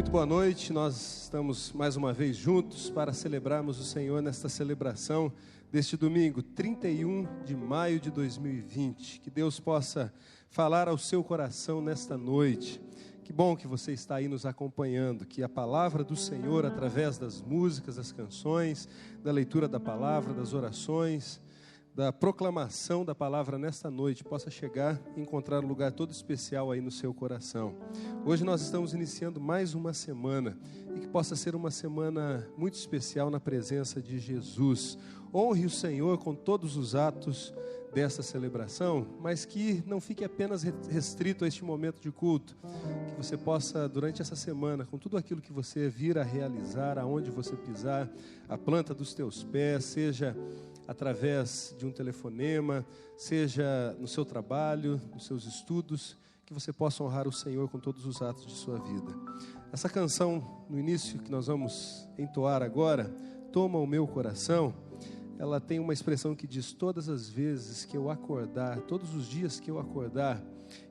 Muito boa noite, nós estamos mais uma vez juntos para celebrarmos o Senhor nesta celebração deste domingo, 31 de maio de 2020. Que Deus possa falar ao seu coração nesta noite. Que bom que você está aí nos acompanhando, que a palavra do Senhor, através das músicas, das canções, da leitura da palavra, das orações, da proclamação da palavra nesta noite, possa chegar e encontrar um lugar todo especial aí no seu coração. Hoje nós estamos iniciando mais uma semana, e que possa ser uma semana muito especial na presença de Jesus. Honre o Senhor com todos os atos dessa celebração, mas que não fique apenas restrito a este momento de culto, que você possa, durante essa semana, com tudo aquilo que você vir a realizar, aonde você pisar, a planta dos teus pés, seja através de um telefonema, seja no seu trabalho, nos seus estudos, que você possa honrar o Senhor com todos os atos de sua vida. Essa canção, no início, que nós vamos entoar agora, Toma o Meu Coração, ela tem uma expressão que diz: todas as vezes que eu acordar, todos os dias que eu acordar,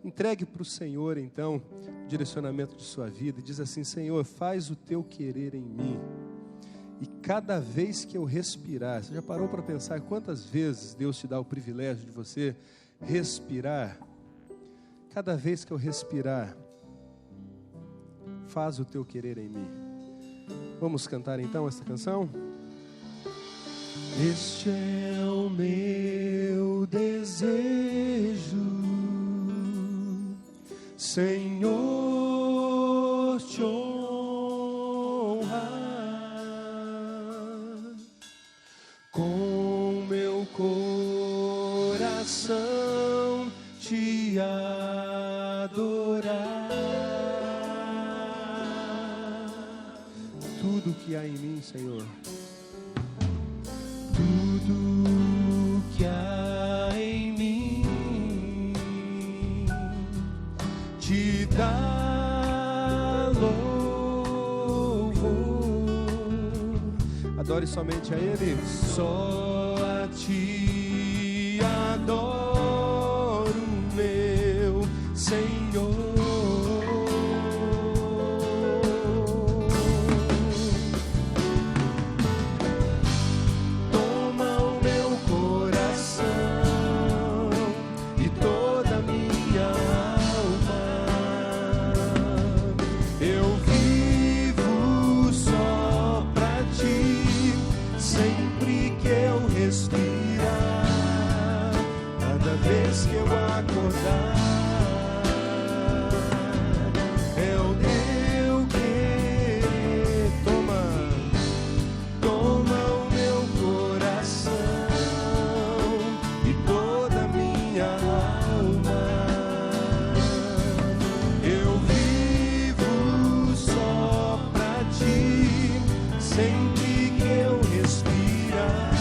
entregue para o Senhor, então, o direcionamento de sua vida, e diz assim: Senhor, faz o teu querer em mim. E cada vez que eu respirar, você já parou para pensar quantas vezes Deus te dá o privilégio de você respirar? Cada vez que eu respirar, faz o teu querer em mim. Vamos cantar então esta canção? Este é o meu desejo, Senhor, te honrar, com meu coração te adorar. Tudo que há em mim, Senhor, tudo que há em mim te dá louvor. Adore somente a Ele. Só a Ti adoro, meu Senhor. Que eu acordar, é o teu querer. Toma o meu coração e toda a minha alma. Eu vivo só pra ti, sempre que eu respirar,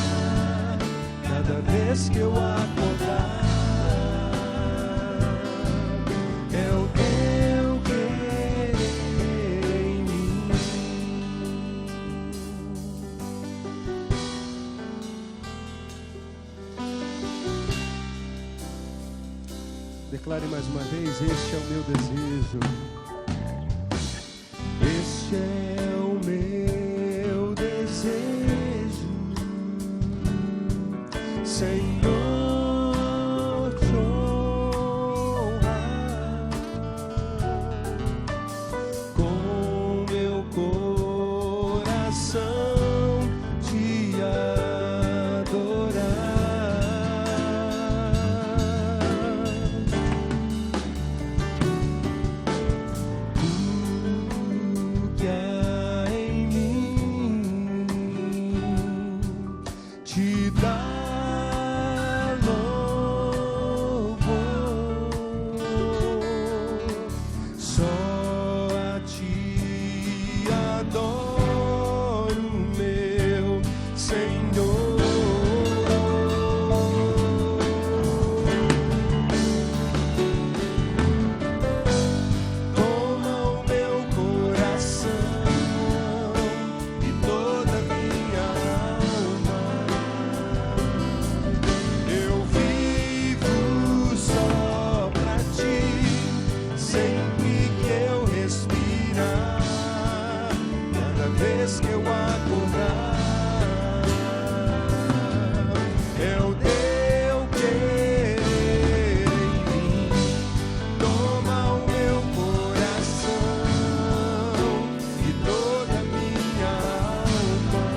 cada vez que eu acordar. Declare mais uma vez: este é o meu desejo, este é o meu desejo, Senhor, te honrar, com meu coração te adorar. Yeah. vez que eu acordar, é o teu querer em mim. Toma o meu coração e toda a minha alma.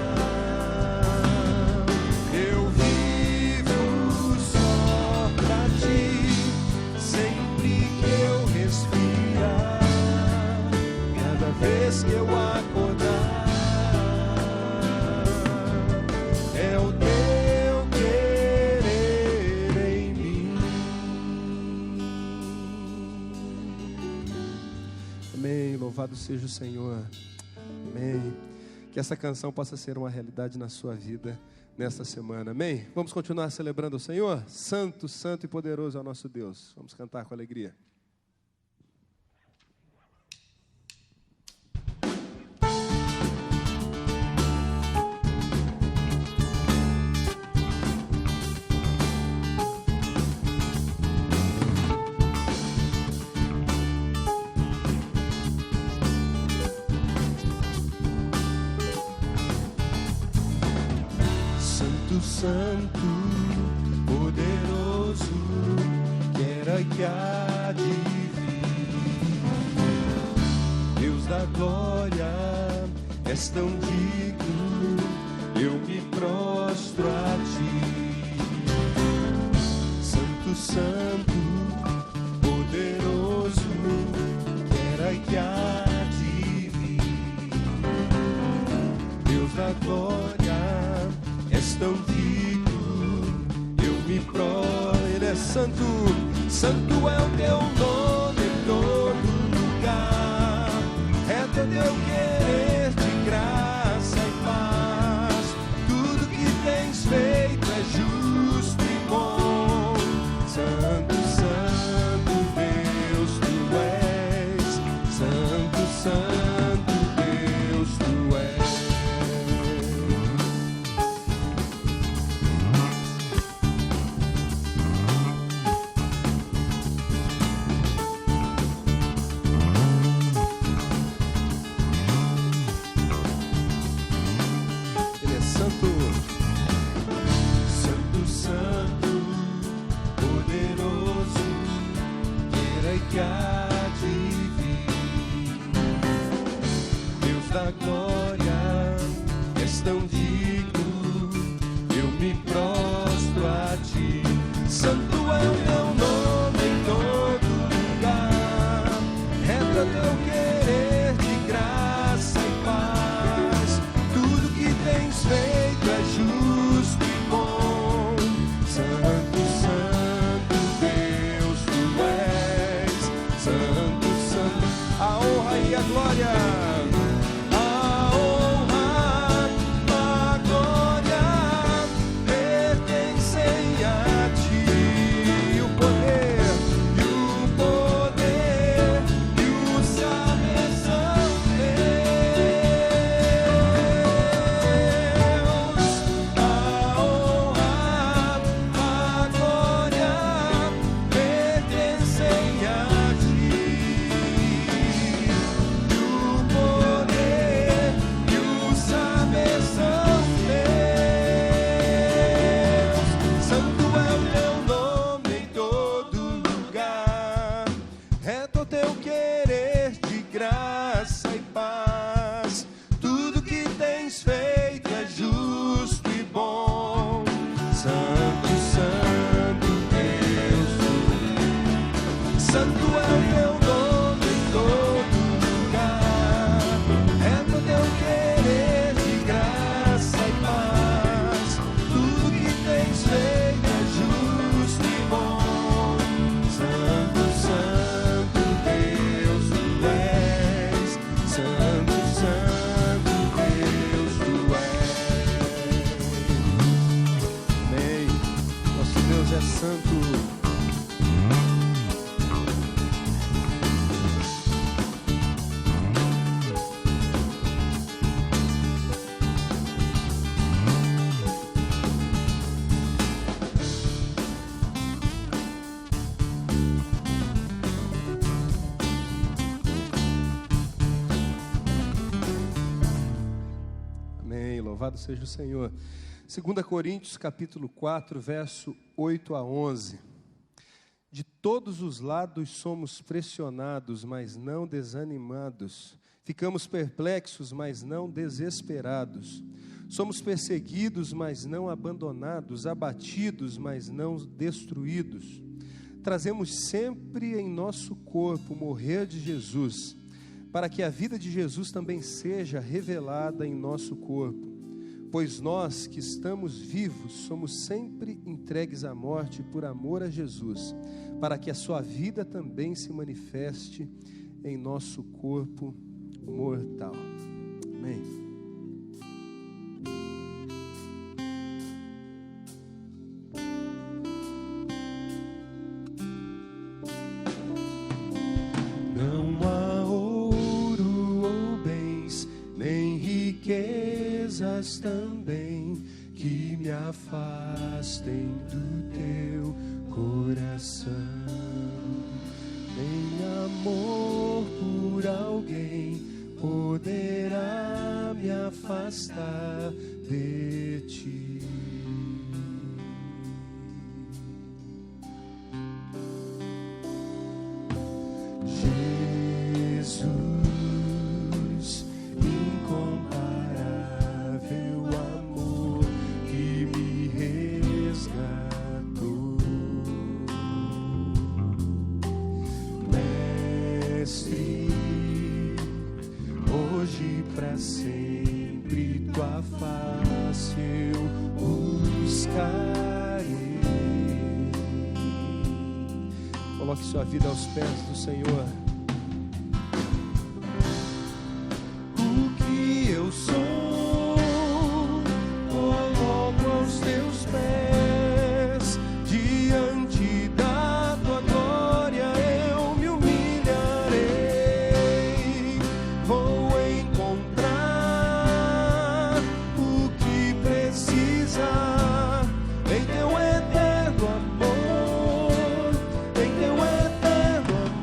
Eu vivo só pra ti, sempre que eu respirar, cada vez que eu acordar, é o teu querer em mim. Amém. Louvado seja o Senhor. Amém. Que essa canção possa ser uma realidade na sua vida nesta semana. Amém. Vamos continuar celebrando o Senhor? Santo, santo e poderoso é o nosso Deus. Vamos cantar com alegria. Santo, poderoso, que era e que há de vir. Deus da glória, és tão digno, eu me prostro a ti. Santo, santo, poderoso, que era e que há de vir. Deus da glória, és tão digno, eu me prostro. Ele é santo, santo é o teu nome em todo lugar. É teu querer de graça e paz. Tudo que tens feito é justo e bom. Santo, santo Deus, tu és. Santo, santo Deus, tu és. louvado seja o Senhor. 2 Coríntios capítulo 4, verso 8 a 11. De todos os lados somos pressionados, mas não desanimados. Ficamos perplexos, mas não desesperados. Somos perseguidos, mas não abandonados. Abatidos, mas não destruídos. Trazemos sempre em nosso corpo o morrer de Jesus, para que a vida de Jesus também seja revelada em nosso corpo. Pois nós que estamos vivos somos sempre entregues à morte por amor a Jesus, para que a sua vida também se manifeste em nosso corpo mortal. Amém. Não há ouro ou bens, nem riquezas também, que me afastem do teu coração. Nem amor por alguém poderá me afastar de ti. Jesus, incomparável amor que me resgatou. Mestre, hoje pra sempre tua face eu buscarei. Coloque sua vida aos pés do Senhor. O que eu sou, coloco aos teus pés. Diante da tua glória eu me humilharei. Vou encontrar o que precisar em teu eterno amor, em teu eterno amor.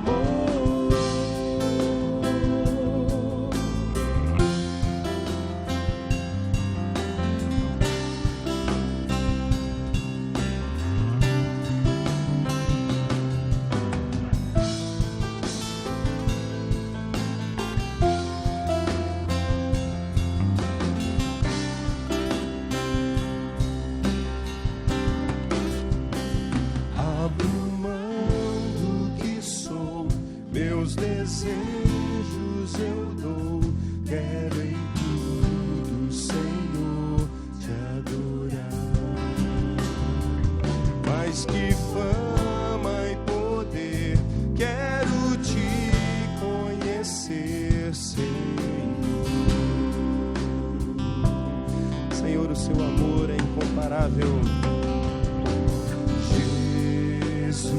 Abro mão do que sou, meus desejos eu dou. Quero em tudo, Senhor, te adorar. Mais que fama e poder, quero te conhecer, Senhor. Senhor, o seu amor é incomparável. Jesus,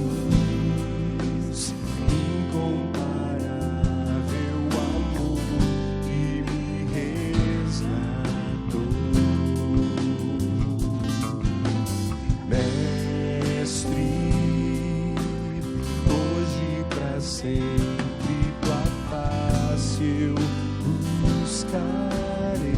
incomparável amor que me resgatou. Mestre, hoje pra sempre tua face eu buscarei.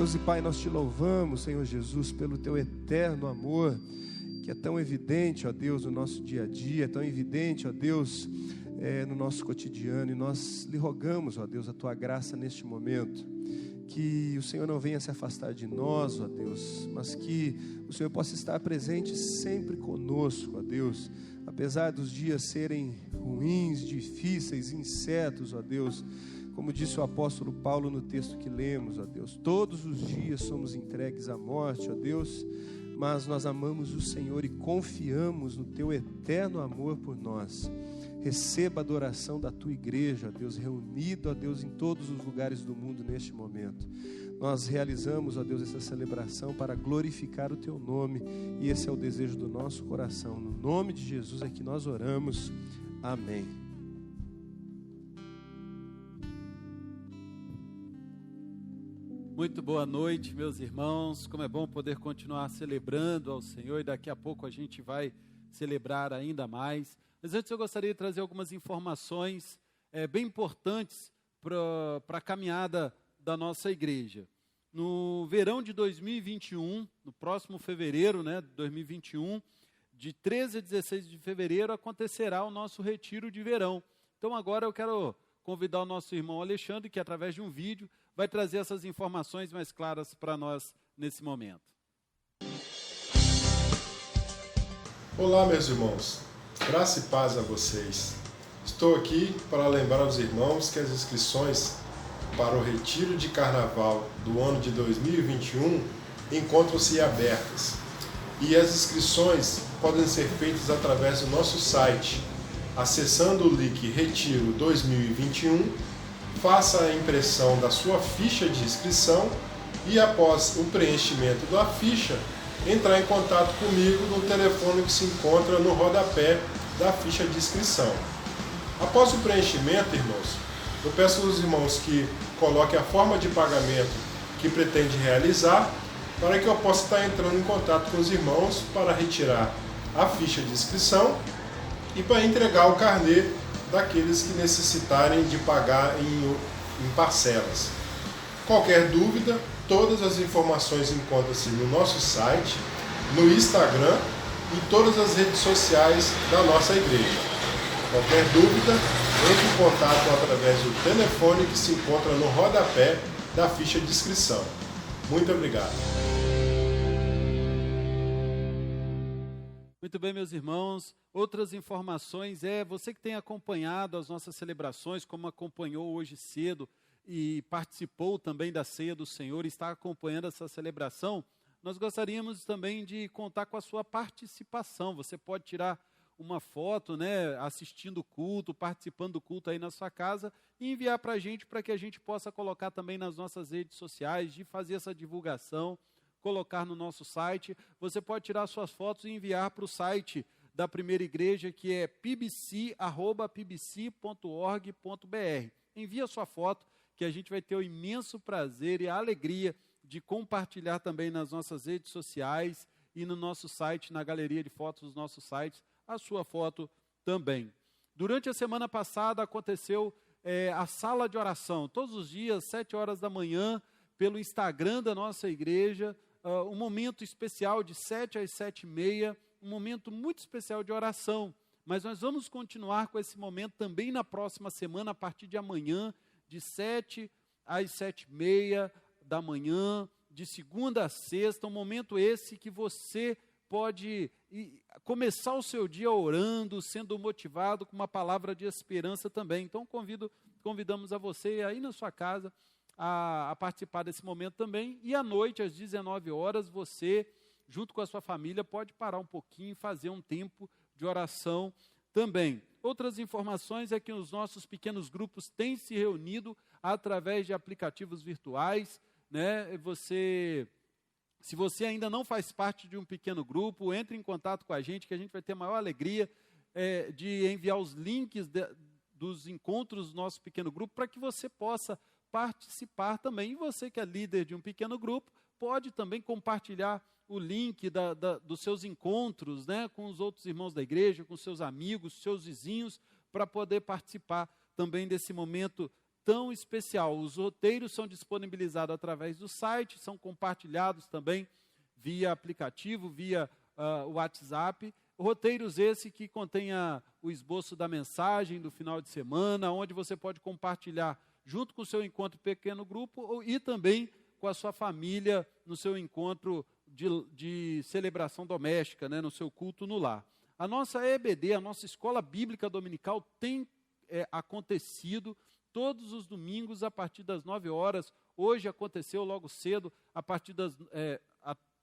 Deus e Pai, nós te louvamos, Senhor Jesus, pelo teu eterno amor, que é tão evidente, ó Deus, no nosso dia a dia, é tão evidente, ó Deus, no nosso cotidiano, e nós lhe rogamos, ó Deus, a tua graça neste momento, que o Senhor não venha se afastar de nós, ó Deus, mas que o Senhor possa estar presente sempre conosco, ó Deus, apesar dos dias serem ruins, difíceis, incertos, ó Deus. Como disse o apóstolo Paulo no texto que lemos, ó Deus, todos os dias somos entregues à morte, ó Deus, mas nós amamos o Senhor e confiamos no teu eterno amor por nós. Receba a adoração da tua igreja, ó Deus, reunido, ó Deus, em todos os lugares do mundo neste momento. Nós realizamos, ó Deus, essa celebração para glorificar o teu nome, e esse é o desejo do nosso coração. No nome de Jesus é que nós oramos. Amém. Muito boa noite, meus irmãos. Como é bom poder continuar celebrando ao Senhor, e daqui a pouco a gente vai celebrar ainda mais. Mas antes eu gostaria de trazer algumas informações bem importantes para a caminhada da nossa igreja. No verão de 2021, no próximo fevereiro, de 2021, de 13 a 16 de fevereiro, acontecerá o nosso retiro de verão. Então agora eu quero convidar o nosso irmão Alexandre, que através de um vídeo vai trazer essas informações mais claras para nós nesse momento. Olá, meus irmãos. Graça e paz a vocês. Estou aqui para lembrar aos irmãos que as inscrições para o retiro de carnaval do ano de 2021 encontram-se abertas. E as inscrições podem ser feitas através do nosso site. Acessando o link Retiro 2021, faça a impressão da sua ficha de inscrição e, após o preenchimento da ficha, entrar em contato comigo no telefone que se encontra no rodapé da ficha de inscrição. Após o preenchimento, irmãos, eu peço aos irmãos que coloquem a forma de pagamento que pretende realizar, para que eu possa estar entrando em contato com os irmãos para retirar a ficha de inscrição e para entregar o carnê daqueles que necessitarem de pagar em parcelas. Qualquer dúvida, todas as informações encontram-se no nosso site, no Instagram e todas as redes sociais da nossa igreja. Qualquer dúvida, entre em contato através do telefone que se encontra no rodapé da ficha de inscrição. Muito obrigado. Muito bem, meus irmãos. Outras informações você que tem acompanhado as nossas celebrações, como acompanhou hoje cedo e participou também da Ceia do Senhor, está acompanhando essa celebração, nós gostaríamos também de contar com a sua participação. Você pode tirar uma foto, assistindo o culto, participando do culto aí na sua casa e enviar para a gente, para que a gente possa colocar também nas nossas redes sociais, de fazer essa divulgação, colocar no nosso site. Você pode tirar suas fotos e enviar para o site da Primeira Igreja, que é pbc@pbc.org.br. Envia sua foto, que a gente vai ter o imenso prazer e a alegria de compartilhar também nas nossas redes sociais e no nosso site, na galeria de fotos dos nossos sites, a sua foto também. Durante a semana passada aconteceu a sala de oração, todos os dias, 7 horas da manhã, pelo Instagram da nossa igreja, um momento especial de 7 às 7h30, um momento muito especial de oração. Mas nós vamos continuar com esse momento também na próxima semana, a partir de amanhã, de 7 às 7h30 da manhã, de segunda a sexta, um momento esse que você pode começar o seu dia orando, sendo motivado com uma palavra de esperança também. Então convidamos a você aí na sua casa a participar desse momento também. E à noite, às 19 horas, você, junto com a sua família, pode parar um pouquinho e fazer um tempo de oração também. Outras informações é que os nossos pequenos grupos têm se reunido através de aplicativos virtuais, Se você ainda não faz parte de um pequeno grupo, entre em contato com a gente, que a gente vai ter a maior alegria de enviar os links dos encontros do nosso pequeno grupo, para que você possa participar também. E você que é líder de um pequeno grupo, pode também compartilhar o link dos seus encontros, com os outros irmãos da igreja, com seus amigos, seus vizinhos, para poder participar também desse momento tão especial. Os roteiros são disponibilizados através do site, são compartilhados também via aplicativo, via WhatsApp. Roteiros esse que contém o esboço da mensagem do final de semana, onde você pode compartilhar junto com o seu encontro pequeno grupo e também com a sua família no seu encontro de celebração doméstica, né, no seu culto no lar. A nossa EBD, a nossa Escola Bíblica Dominical, tem acontecido todos os domingos a partir das 9 horas. Hoje aconteceu logo cedo,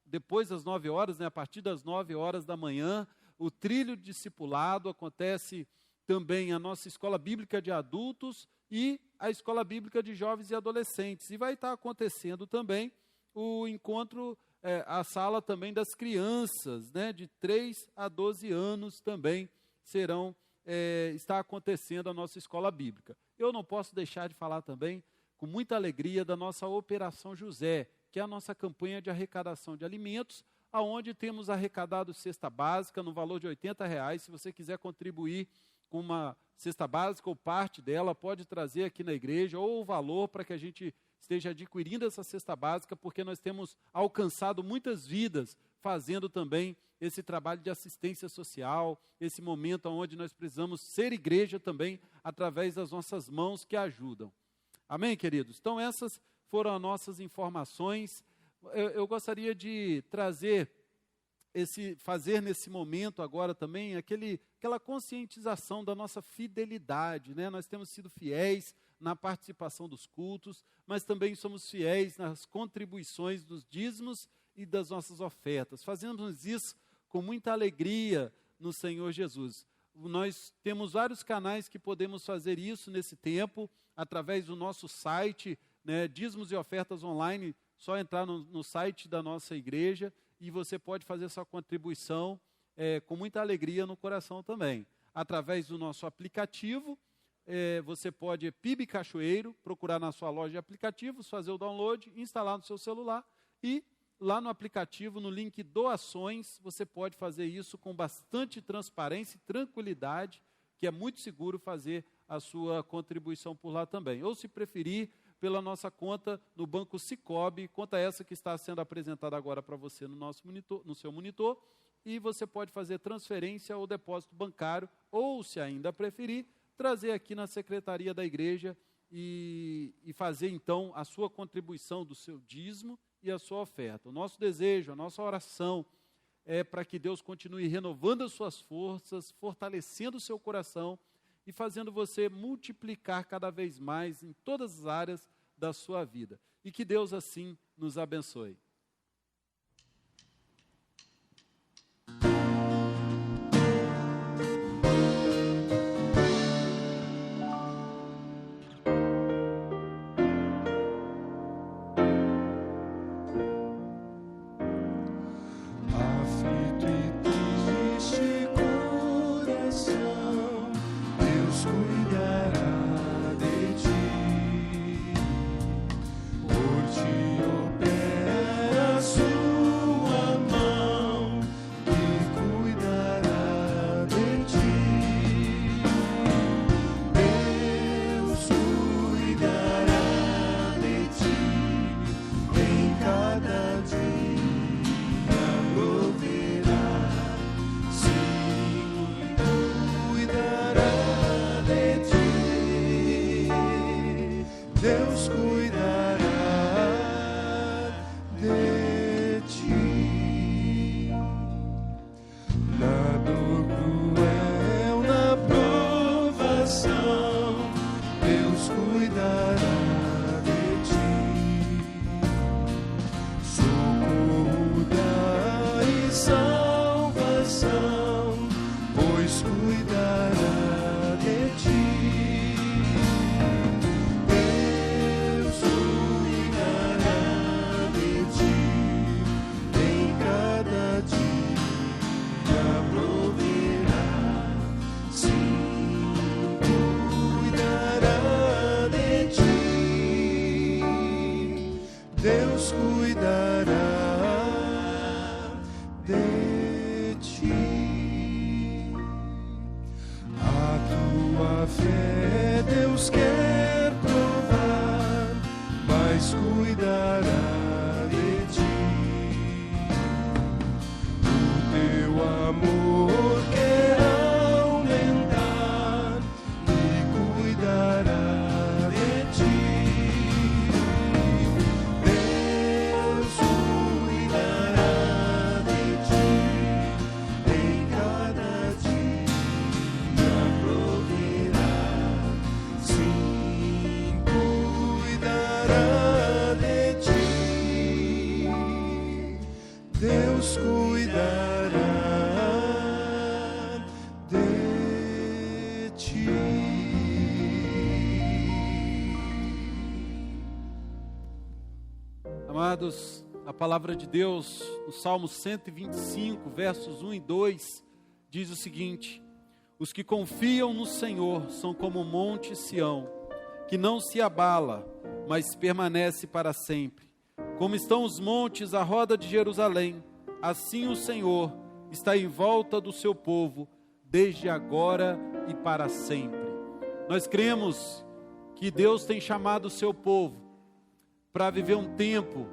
depois das 9 horas, né, a partir das 9 horas da manhã. O trilho discipulado acontece também a nossa Escola Bíblica de Adultos e a Escola Bíblica de Jovens e Adolescentes. E vai estar acontecendo também o encontro, a sala também das crianças, né, de 3 a 12 anos também está acontecendo a nossa Escola Bíblica. Eu não posso deixar de falar também, com muita alegria, da nossa Operação José, que é a nossa campanha de arrecadação de alimentos, aonde temos arrecadado cesta básica no valor de R$80. Se você quiser contribuir com uma cesta básica ou parte dela, pode trazer aqui na igreja, ou o valor para que a gente esteja adquirindo essa cesta básica, porque nós temos alcançado muitas vidas fazendo também esse trabalho de assistência social, esse momento onde nós precisamos ser igreja também, através das nossas mãos que ajudam. Amém, queridos? Então essas foram as nossas informações. Eu gostaria de fazer nesse momento agora também aquela conscientização da nossa fidelidade, né? Nós temos sido fiéis na participação dos cultos, mas também somos fiéis nas contribuições dos dízimos e das nossas ofertas. Fazemos isso com muita alegria no Senhor Jesus. Nós temos vários canais que podemos fazer isso nesse tempo, através do nosso site, né, dízimos e ofertas online. Só entrar no site da nossa igreja e você pode fazer sua contribuição com muita alegria no coração também. Através do nosso aplicativo, você pode, PIB Cachoeiro, procurar na sua loja de aplicativos, fazer o download, instalar no seu celular e lá no aplicativo, no link doações, você pode fazer isso com bastante transparência e tranquilidade, que é muito seguro fazer a sua contribuição por lá também. Ou, se preferir, pela nossa conta no Banco Sicoob, conta essa que está sendo apresentada agora para você no seu monitor, e você pode fazer transferência ou depósito bancário, ou, se ainda preferir, trazer aqui na secretaria da igreja e fazer, então, a sua contribuição do seu dízimo e a sua oferta. O nosso desejo, a nossa oração é para que Deus continue renovando as suas forças, fortalecendo o seu coração e fazendo você multiplicar cada vez mais em todas as áreas da sua vida. E que Deus assim nos abençoe. Deus quer provar. Amados, a palavra de Deus, no Salmo 125, versos 1 e 2, diz o seguinte: os que confiam no Senhor são como o monte Sião, que não se abala, mas permanece para sempre. Como estão os montes à roda de Jerusalém, assim o Senhor está em volta do seu povo, desde agora e para sempre. Nós cremos que Deus tem chamado o seu povo para viver um tempo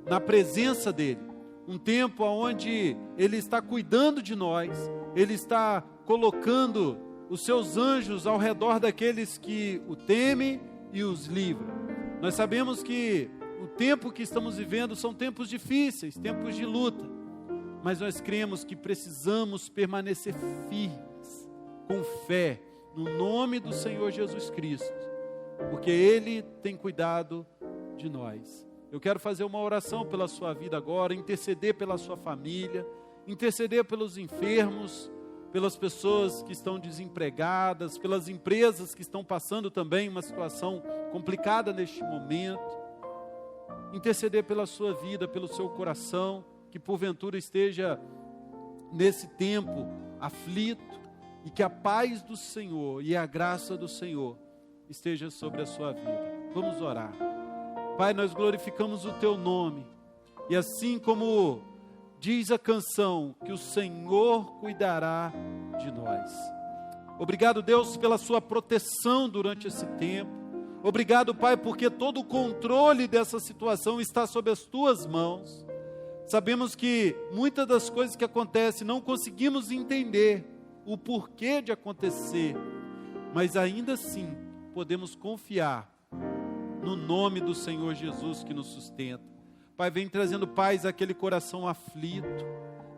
na presença dEle, um tempo onde Ele está cuidando de nós, Ele está colocando os seus anjos ao redor daqueles que o temem e os livra. Nós sabemos que o tempo que estamos vivendo são tempos difíceis, tempos de luta, mas nós cremos que precisamos permanecer firmes, com fé, no nome do Senhor Jesus Cristo, porque Ele tem cuidado de nós. Eu quero fazer uma oração pela sua vida agora, interceder pela sua família, interceder pelos enfermos, pelas pessoas que estão desempregadas, pelas empresas que estão passando também uma situação complicada neste momento. Interceder pela sua vida, pelo seu coração, que porventura esteja nesse tempo aflito, e que a paz do Senhor e a graça do Senhor esteja sobre a sua vida. Vamos orar. Pai, nós glorificamos o Teu nome, e assim como diz a canção, que o Senhor cuidará de nós. Obrigado, Deus, pela sua proteção durante esse tempo. Obrigado, Pai, porque todo o controle dessa situação está sob as Tuas mãos. Sabemos que muitas das coisas que acontecem não conseguimos entender o porquê de acontecer, mas ainda assim podemos confiar no nome do Senhor Jesus que nos sustenta. Pai, vem trazendo paz àquele coração aflito.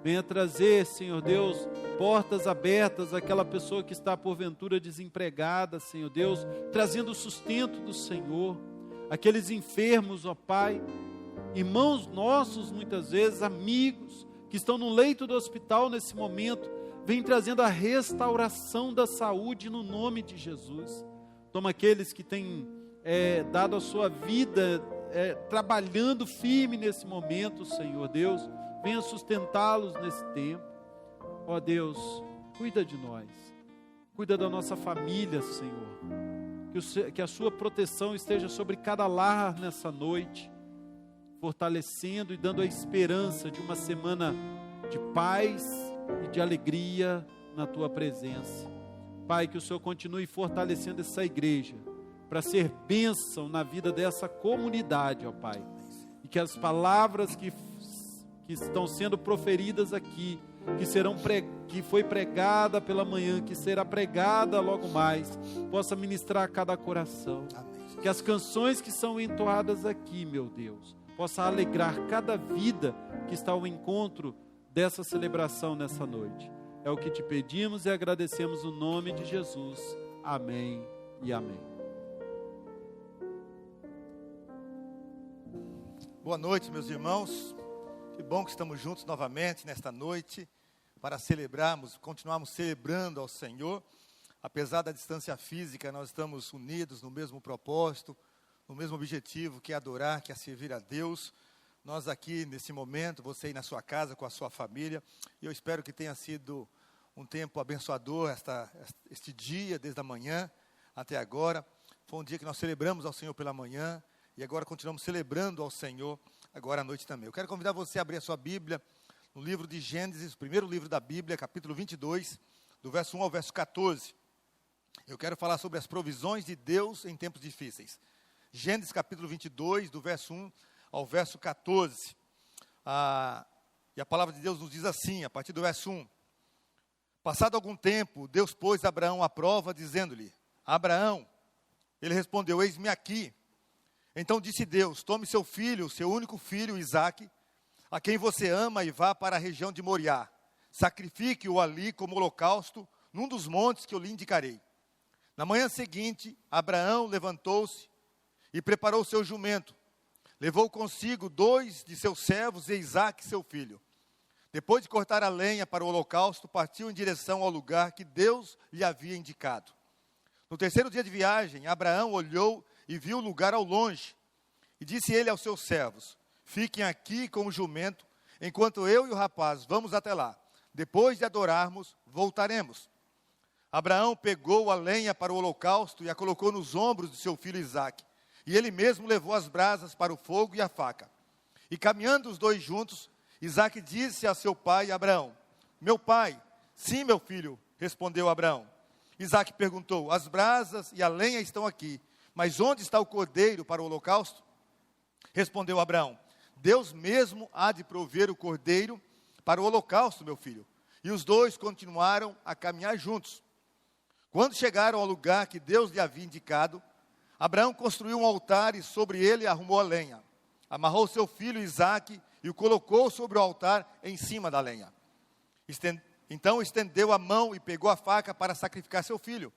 Venha trazer, Senhor Deus, portas abertas àquela pessoa que está porventura desempregada, Senhor Deus, trazendo o sustento do Senhor. Aqueles enfermos, ó Pai, irmãos nossos, muitas vezes, amigos, que estão no leito do hospital nesse momento, vem trazendo a restauração da saúde no nome de Jesus. Toma aqueles que têm dado a sua vida, trabalhando firme nesse momento, Senhor Deus, venha sustentá-los nesse tempo. Ó Deus, cuida de nós, cuida da nossa família, Senhor, que a sua proteção esteja sobre cada lar nessa noite, fortalecendo e dando a esperança de uma semana de paz e de alegria na Tua presença. Pai, que o Senhor continue fortalecendo essa igreja, para ser bênção na vida dessa comunidade, ó Pai, e que as palavras que estão sendo proferidas aqui, que foi pregada pela manhã, que será pregada logo mais, possa ministrar a cada coração. Que as canções que são entoadas aqui, meu Deus, possa alegrar cada vida que está ao encontro dessa celebração nessa noite. É o que te pedimos e agradecemos no nome de Jesus. Amém e amém. Boa noite, meus irmãos. Que bom que estamos juntos novamente nesta noite para celebrarmos, continuarmos celebrando ao Senhor. Apesar da distância física, nós estamos unidos no mesmo propósito, no mesmo objetivo, que é adorar, que é servir a Deus. Nós aqui, nesse momento, você aí na sua casa, com a sua família, e eu espero que tenha sido um tempo abençoador este dia, desde a manhã até agora. Foi um dia que nós celebramos ao Senhor pela manhã, e agora continuamos celebrando ao Senhor agora à noite também. Eu quero convidar você a abrir a sua Bíblia no livro de Gênesis, o primeiro livro da Bíblia, capítulo 22, do verso 1 ao verso 14. Eu quero falar sobre as provisões de Deus em tempos difíceis. Gênesis capítulo 22, do verso 1 ao verso 14. E a palavra de Deus nos diz assim, a partir do verso 1. Passado algum tempo, Deus pôs Abraão à prova, dizendo-lhe: Abraão. Ele respondeu: eis-me aqui. Então disse Deus: tome seu filho, seu único filho, Isaque, a quem você ama, e vá para a região de Moriá. Sacrifique-o ali como holocausto, num dos montes que eu lhe indicarei. Na manhã seguinte, Abraão levantou-se e preparou seu jumento. Levou consigo 2 de seus servos e Isaque, seu filho. Depois de cortar a lenha para o holocausto, partiu em direção ao lugar que Deus lhe havia indicado. No terceiro dia de viagem, Abraão olhou e viu o lugar ao longe. E disse ele aos seus servos: fiquem aqui com o jumento, enquanto eu e o rapaz vamos até lá. Depois de adorarmos, voltaremos. Abraão pegou a lenha para o holocausto e a colocou nos ombros de seu filho Isaque. E ele mesmo levou as brasas para o fogo e a faca. E caminhando os dois juntos, Isaque disse a seu pai Abraão: meu pai. Sim, meu filho, respondeu Abraão. Isaque perguntou: as brasas e a lenha estão aqui, mas onde está o cordeiro para o holocausto? Respondeu Abraão: Deus mesmo há de prover o cordeiro para o holocausto, meu filho. E os dois continuaram a caminhar juntos. Quando chegaram ao lugar que Deus lhe havia indicado, Abraão construiu um altar e sobre ele arrumou a lenha. Amarrou seu filho Isaque e o colocou sobre o altar em cima da lenha. Então estendeu a mão e pegou a faca para sacrificar seu filho.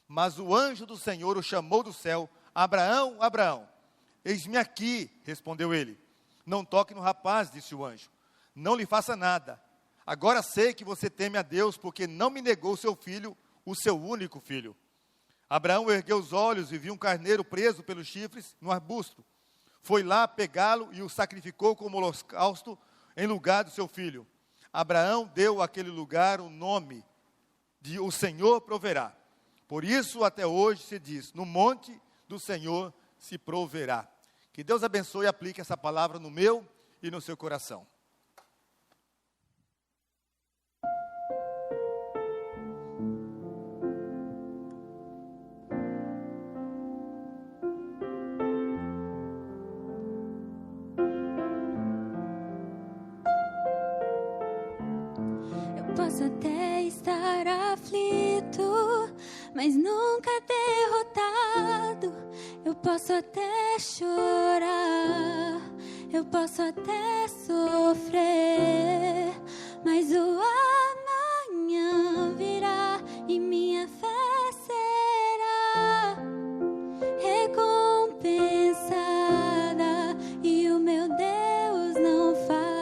Mas o anjo do Senhor o chamou do céu: Abraão, Abraão. Eis-me aqui, respondeu ele. Não toque no rapaz, disse o anjo. Não lhe faça nada. Agora sei que você teme a Deus, porque não me negou seu filho, o seu único filho. Abraão ergueu os olhos e viu um carneiro preso pelos chifres no arbusto. Foi lá pegá-lo e o sacrificou como holocausto em lugar do seu filho. Abraão deu àquele lugar o nome de O Senhor Proverá. Por isso até hoje se diz: no monte do Senhor se proverá. Que Deus abençoe e aplique essa palavra no meu e no seu coração. Posso até estar aflito, mas nunca derrotado. Eu posso até chorar, eu posso até sofrer, mas o amanhã virá e minha fé será recompensada e o meu Deus não falha.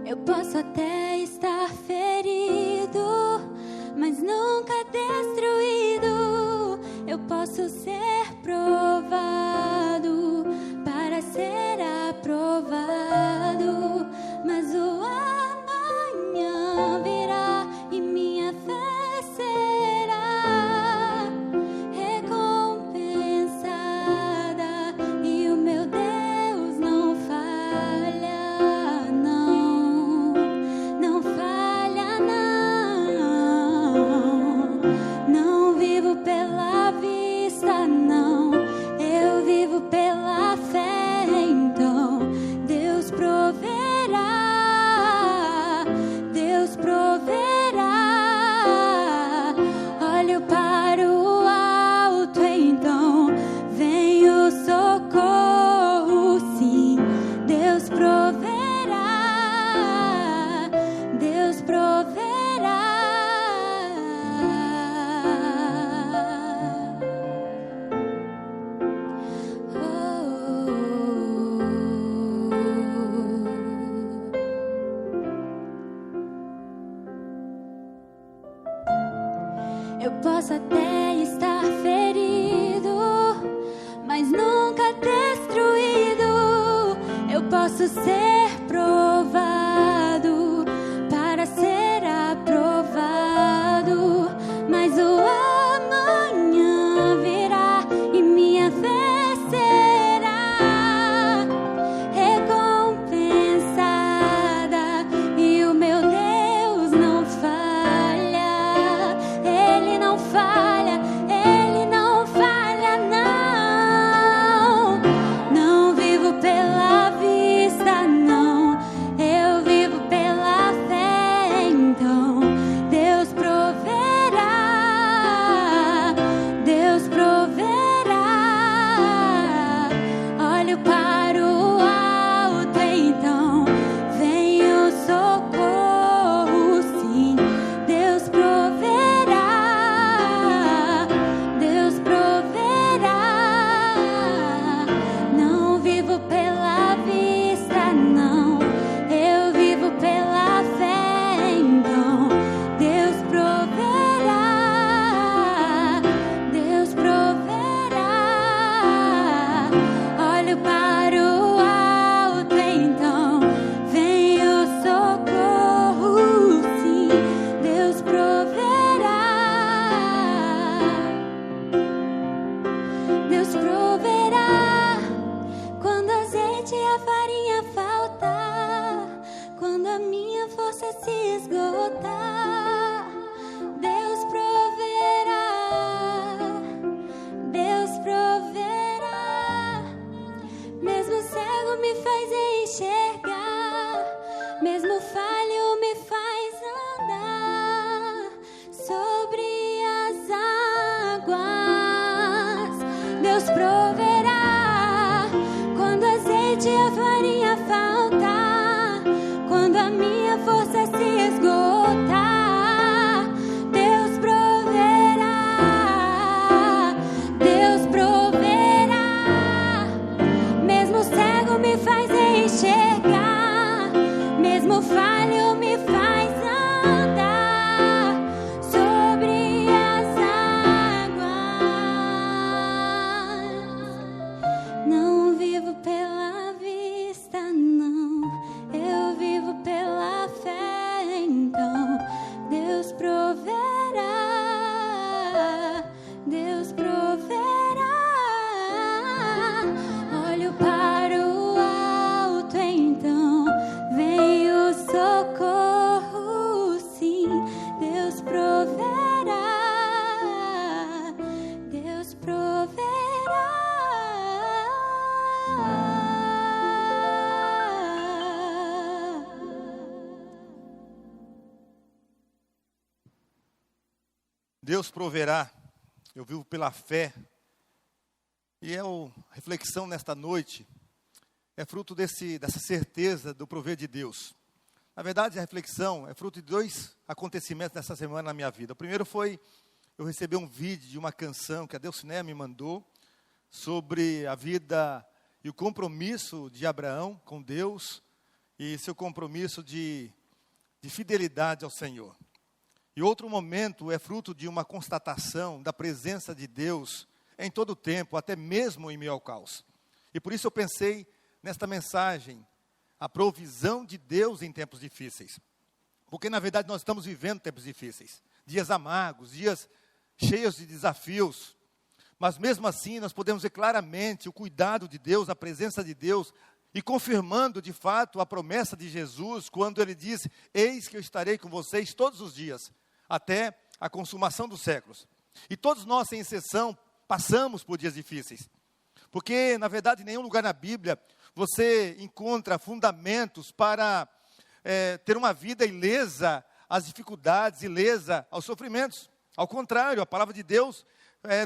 Eu posso até estar ferido, mas nunca destruído. Eu posso ser provado para ser aprovado, mas o amanhã virá e minha fé será recompensada e o meu Deus não falha, não falha não vivo pela vista, não, eu vivo pela fé, então Deus proverá, Deus proverá. Olho para o alto, então vem o socorro, sim, Deus proverá, Deus proverá. Eu posso até estar ferido, mas nunca destruído. Eu posso ser provado para ser aprovado, mas o amanhã virá e minha fé será recompensada e o meu Deus não falha, Ele não falha, Ele não falha, não vivo pela vista, não. vivo pela vista, não, eu vivo pela fé. Então Deus proverá, Deus proverá. Olho para o alto, então vem o socorro, sim, Deus proverá, Deus proverá. Deus proverá, eu vivo pela fé. E a reflexão nesta noite é fruto dessa certeza do prover de Deus. Na verdade, a reflexão é fruto de 2 acontecimentos nessa semana na minha vida. O primeiro foi, eu recebi um vídeo de uma canção que a Delcinéia me mandou sobre a vida e o compromisso de Abraão com Deus e seu compromisso de fidelidade ao Senhor. E outro momento é fruto de uma constatação da presença de Deus em todo o tempo, até mesmo em meio ao caos. E por isso eu pensei nesta mensagem, a provisão de Deus em tempos difíceis. Porque na verdade nós estamos vivendo tempos difíceis, dias amargos, dias cheios de desafios. Mas mesmo assim nós podemos ver claramente o cuidado de Deus, a presença de Deus, e confirmando de fato a promessa de Jesus, quando ele disse: eis que eu estarei com vocês todos os dias, até a consumação dos séculos. E todos nós, sem exceção, passamos por dias difíceis. Porque, na verdade, em nenhum lugar na Bíblia você encontra fundamentos para ter uma vida ilesa às dificuldades, ilesa aos sofrimentos. Ao contrário, a palavra de Deus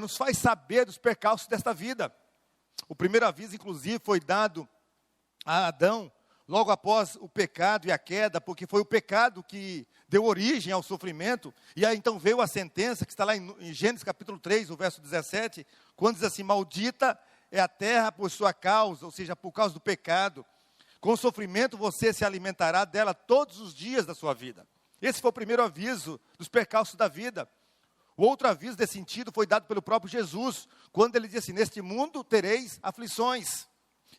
nos faz saber dos percalços desta vida. O primeiro aviso, inclusive, foi dado a Adão logo após o pecado e a queda, porque foi o pecado que deu origem ao sofrimento. E aí então veio a sentença, que está lá em Gênesis capítulo 3, o verso 17, quando diz assim: maldita é a terra por sua causa, ou seja, por causa do pecado. Com sofrimento você se alimentará dela todos os dias da sua vida. Esse foi o primeiro aviso dos percalços da vida. O outro aviso desse sentido foi dado pelo próprio Jesus, quando ele disse assim: neste mundo tereis aflições.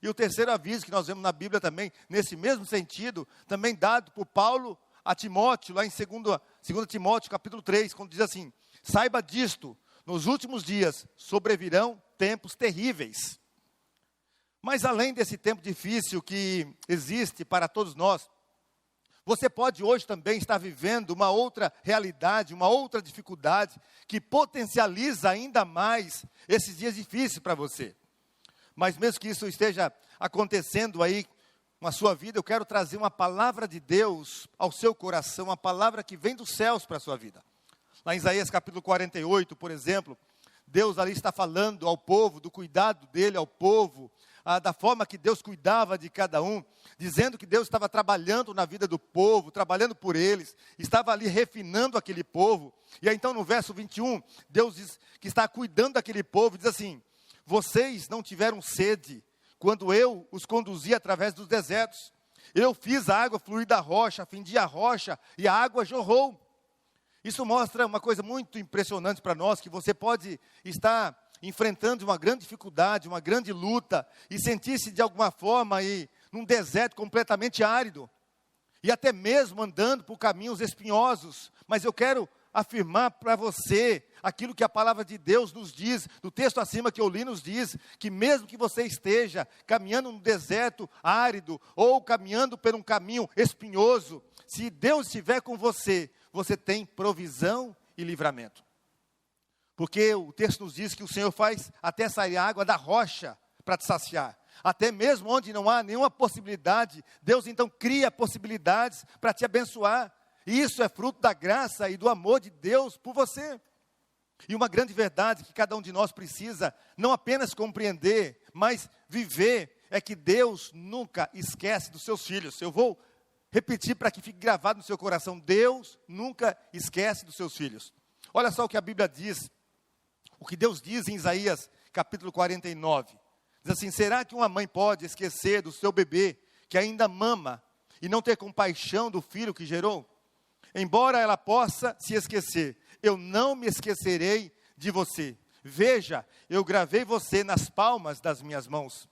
E o terceiro aviso que nós vemos na Bíblia também, nesse mesmo sentido, também dado por Paulo a Timóteo, lá em 2 Timóteo capítulo 3, quando diz assim: saiba disto, nos últimos dias sobrevirão tempos terríveis. Mas além desse tempo difícil que existe para todos nós, você pode hoje também estar vivendo uma outra realidade, uma outra dificuldade, que potencializa ainda mais esses dias difíceis para você. Mas mesmo que isso esteja acontecendo aí na sua vida, eu quero trazer uma palavra de Deus ao seu coração, uma palavra que vem dos céus para a sua vida. Lá em Isaías capítulo 48, por exemplo, Deus ali está falando ao povo, do cuidado dele ao povo, da forma que Deus cuidava de cada um, dizendo que Deus estava trabalhando na vida do povo, trabalhando por eles, estava ali refinando aquele povo. E aí então no verso 21, Deus diz que está cuidando daquele povo, diz assim: vocês não tiveram sede quando eu os conduzi através dos desertos. Eu fiz a água fluir da rocha, fendi a rocha e a água jorrou. Isso mostra uma coisa muito impressionante para nós, que você pode estar enfrentando uma grande dificuldade, uma grande luta, e sentir-se de alguma forma aí num deserto completamente árido, e até mesmo andando por caminhos espinhosos. Mas eu quero afirmar para você aquilo que a palavra de Deus nos diz, do texto acima que eu li nos diz, que mesmo que você esteja caminhando num deserto árido, ou caminhando por um caminho espinhoso, se Deus estiver com você, você tem provisão e livramento. Porque o texto nos diz que o Senhor faz até sair água da rocha para te saciar. Até mesmo onde não há nenhuma possibilidade, Deus então cria possibilidades para te abençoar. E isso é fruto da graça e do amor de Deus por você. E uma grande verdade que cada um de nós precisa não apenas compreender, mas viver, é que Deus nunca esquece dos seus filhos. Eu vou repetir para que fique gravado no seu coração: Deus nunca esquece dos seus filhos. Olha só o que a Bíblia diz, o que Deus diz em Isaías capítulo 49. Diz assim: será que uma mãe pode esquecer do seu bebê que ainda mama e não ter compaixão do filho que gerou? Embora ela possa se esquecer, eu não me esquecerei de você. Veja, eu gravei você nas palmas das minhas mãos.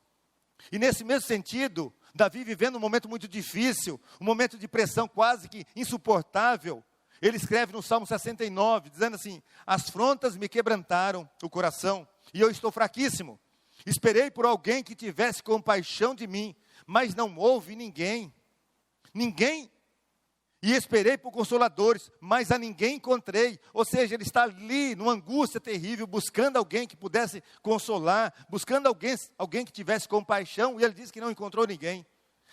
E nesse mesmo sentido, Davi vivendo um momento muito difícil, um momento de pressão quase que insuportável, ele escreve no Salmo 69, dizendo assim: as frontas me quebrantaram o coração, e eu estou fraquíssimo. Esperei por alguém que tivesse compaixão de mim, mas não houve ninguém. E esperei por consoladores, mas a ninguém encontrei. Ou seja, ele está ali numa angústia terrível, buscando alguém que pudesse consolar, buscando alguém que tivesse compaixão, e ele diz que não encontrou ninguém.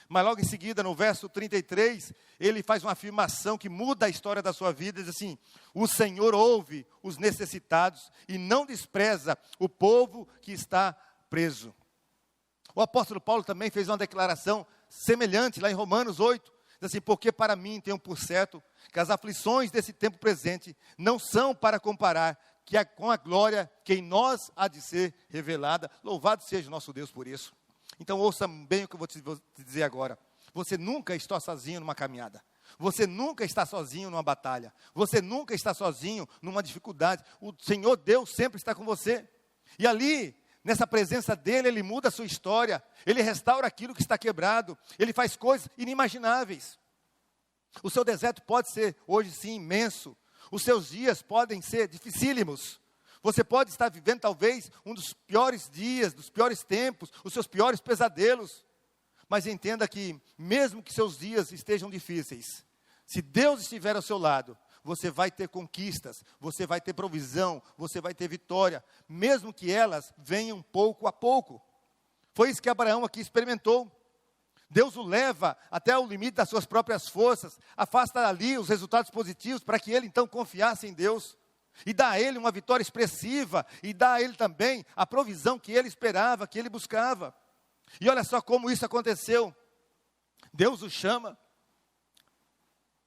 Mas logo em seguida, no verso 33, ele faz uma afirmação que muda a história da sua vida, diz assim: o Senhor ouve os necessitados e não despreza o povo que está preso. O apóstolo Paulo também fez uma declaração semelhante lá em Romanos 8, diz assim: porque para mim tenho por certo que as aflições desse tempo presente não são para comparar com a glória que em nós há de ser revelada. Louvado seja o nosso Deus por isso. Então ouça bem o que eu vou te dizer agora. Você nunca está sozinho numa caminhada. Você nunca está sozinho numa batalha. Você nunca está sozinho numa dificuldade. O Senhor Deus sempre está com você. E ali, nessa presença dEle, Ele muda a sua história. Ele restaura aquilo que está quebrado. Ele faz coisas inimagináveis. O seu deserto pode ser hoje sim imenso. Os seus dias podem ser dificílimos. Você pode estar vivendo talvez um dos piores dias, dos piores tempos, os seus piores pesadelos. Mas entenda que mesmo que seus dias estejam difíceis, se Deus estiver ao seu lado, você vai ter conquistas, você vai ter provisão, você vai ter vitória, mesmo que elas venham pouco a pouco. Foi isso que Abraão aqui experimentou. Deus o leva até o limite das suas próprias forças, afasta ali os resultados positivos para que ele então confiasse em Deus. E dá a ele uma vitória expressiva, e dá a ele também a provisão que ele esperava, que ele buscava. E olha só como isso aconteceu. Deus o chama.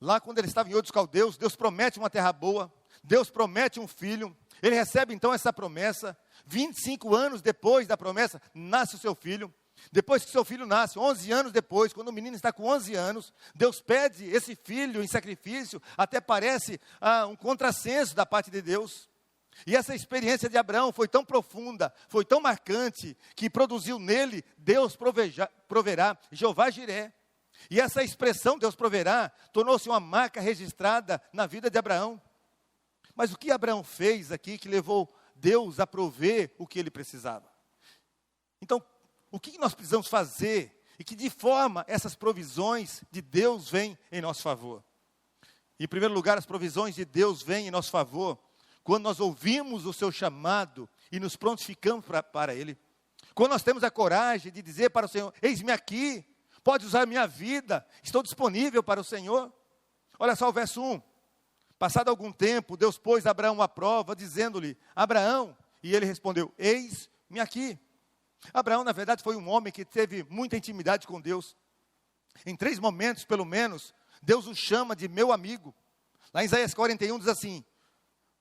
Lá quando ele estava em Ur dos Caldeus, Deus promete uma terra boa, Deus promete um filho. Ele recebe então essa promessa. 25 anos depois da promessa, nasce o seu filho. Depois que seu filho nasce, 11 anos depois, quando o menino está com 11 anos, Deus pede esse filho em sacrifício, até parece um contrassenso da parte de Deus. E essa experiência de Abraão foi tão profunda, foi tão marcante, que produziu nele, Deus proverá, Jeová Jiré. E essa expressão, Deus proverá, tornou-se uma marca registrada na vida de Abraão. Mas o que Abraão fez aqui que levou Deus a prover o que ele precisava? Então, o que nós precisamos fazer e que de forma essas provisões de Deus vêm em nosso favor? Em primeiro lugar, as provisões de Deus vêm em nosso favor quando nós ouvimos o seu chamado e nos prontificamos para Ele. Quando nós temos a coragem de dizer para o Senhor: eis-me aqui, pode usar a minha vida, estou disponível para o Senhor. Olha só o verso 1. Passado algum tempo, Deus pôs Abraão à prova, dizendo-lhe: Abraão, e ele respondeu: eis-me aqui. Abraão, na verdade, foi um homem que teve muita intimidade com Deus. Em 3 momentos, pelo menos, Deus o chama de meu amigo. Lá em Isaías 41 diz assim,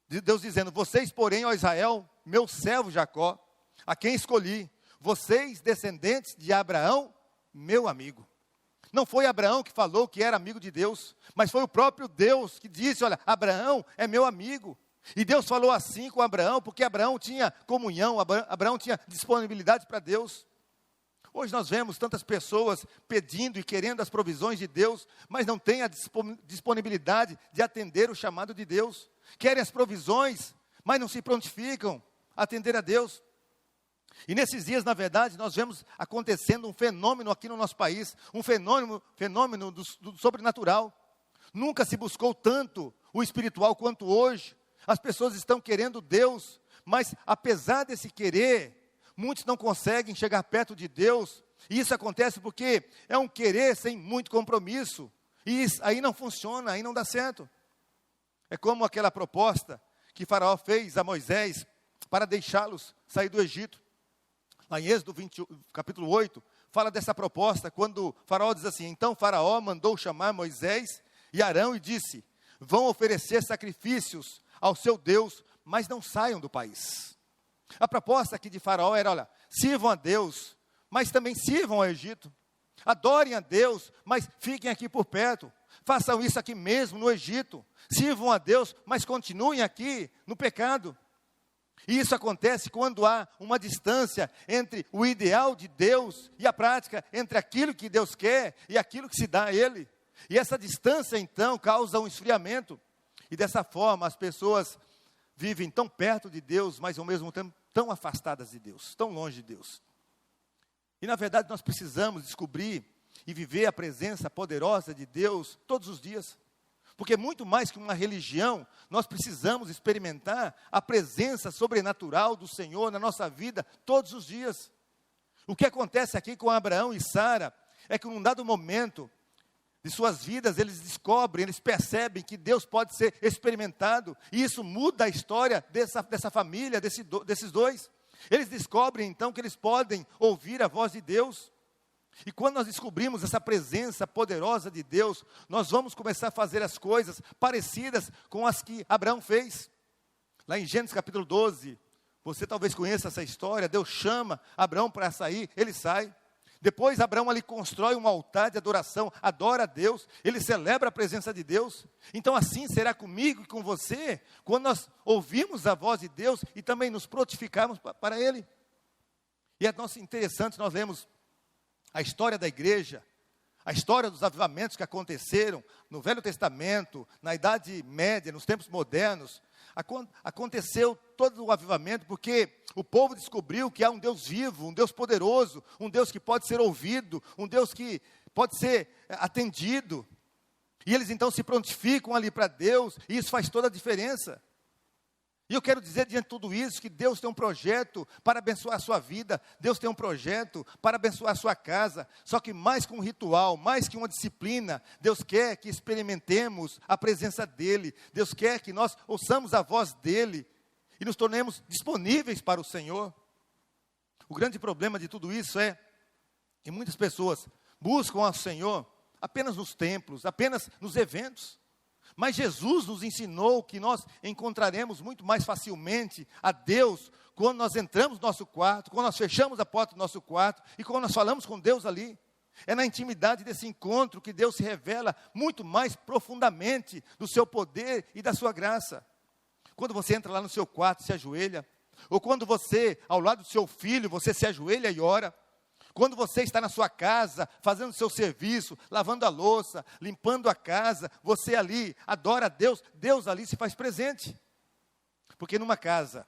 Deus dizendo: vocês, porém, ó Israel, meu servo Jacó, a quem escolhi, vocês, descendentes de Abraão, meu amigo. Não foi Abraão que falou que era amigo de Deus, mas foi o próprio Deus que disse: olha, Abraão é meu amigo. E Deus falou assim com Abraão, porque Abraão tinha comunhão, Abraão tinha disponibilidade para Deus. Hoje nós vemos tantas pessoas pedindo e querendo as provisões de Deus, mas não têm a disponibilidade de atender o chamado de Deus. Querem as provisões, mas não se prontificam a atender a Deus. E nesses dias, na verdade, nós vemos acontecendo um fenômeno aqui no nosso país, um fenômeno do sobrenatural. Nunca se buscou tanto o espiritual quanto hoje. As pessoas estão querendo Deus, mas apesar desse querer, muitos não conseguem chegar perto de Deus. E isso acontece porque é um querer sem muito compromisso. E isso, aí não funciona, aí não dá certo. É como aquela proposta que Faraó fez a Moisés para deixá-los sair do Egito. Lá em Êxodo capítulo 8, fala dessa proposta, quando Faraó diz assim: então Faraó mandou chamar Moisés e Arão e disse: vão oferecer sacrifícios ao seu Deus, mas não saiam do país. A proposta aqui de Faraó era: olha, sirvam a Deus, mas também sirvam ao Egito. Adorem a Deus, mas fiquem aqui por perto. Façam isso aqui mesmo no Egito. Sirvam a Deus, mas continuem aqui no pecado. E isso acontece quando há uma distância entre o ideal de Deus e a prática, entre aquilo que Deus quer e aquilo que se dá a Ele. E essa distância, então, causa um esfriamento. E dessa forma, as pessoas vivem tão perto de Deus, mas ao mesmo tempo tão afastadas de Deus, tão longe de Deus. E na verdade, nós precisamos descobrir e viver a presença poderosa de Deus todos os dias. Porque muito mais que uma religião, nós precisamos experimentar a presença sobrenatural do Senhor na nossa vida todos os dias. O que acontece aqui com Abraão e Sara é que num dado momento de suas vidas, eles descobrem, eles percebem que Deus pode ser experimentado, e isso muda a história dessa família, desses dois. Eles descobrem então que eles podem ouvir a voz de Deus. E quando nós descobrimos essa presença poderosa de Deus, nós vamos começar a fazer as coisas parecidas com as que Abraão fez. Lá em Gênesis capítulo 12, você talvez conheça essa história, Deus chama Abraão para sair, ele sai. Depois Abraão ali constrói um altar de adoração, adora a Deus, ele celebra a presença de Deus. Então assim será comigo e com você, quando nós ouvirmos a voz de Deus e também nos prontificarmos para Ele. E é interessante, nós lemos a história da igreja, a história dos avivamentos que aconteceram no Velho Testamento, na Idade Média, nos tempos modernos. Aconteceu todo o avivamento porque o povo descobriu que há um Deus vivo, um Deus poderoso, um Deus que pode ser ouvido, um Deus que pode ser atendido. E eles então se prontificam ali para Deus, e isso faz toda a diferença. E eu quero dizer diante de tudo isso, que Deus tem um projeto para abençoar a sua vida, Deus tem um projeto para abençoar a sua casa, só que mais que um ritual, mais que uma disciplina, Deus quer que experimentemos a presença dEle, Deus quer que nós ouçamos a voz dEle, e nos tornemos disponíveis para o Senhor. O grande problema de tudo isso é que muitas pessoas buscam ao Senhor apenas nos templos, apenas nos eventos. Mas Jesus nos ensinou que nós encontraremos muito mais facilmente a Deus quando nós entramos no nosso quarto, quando nós fechamos a porta do nosso quarto e quando nós falamos com Deus ali. É na intimidade desse encontro que Deus se revela muito mais profundamente do seu poder e da sua graça. Quando você entra lá no seu quarto e se ajoelha, ou quando você, ao lado do seu filho, você se ajoelha e ora. Quando você está na sua casa, fazendo o seu serviço, lavando a louça, limpando a casa, você ali adora a Deus, Deus ali se faz presente. Porque numa casa,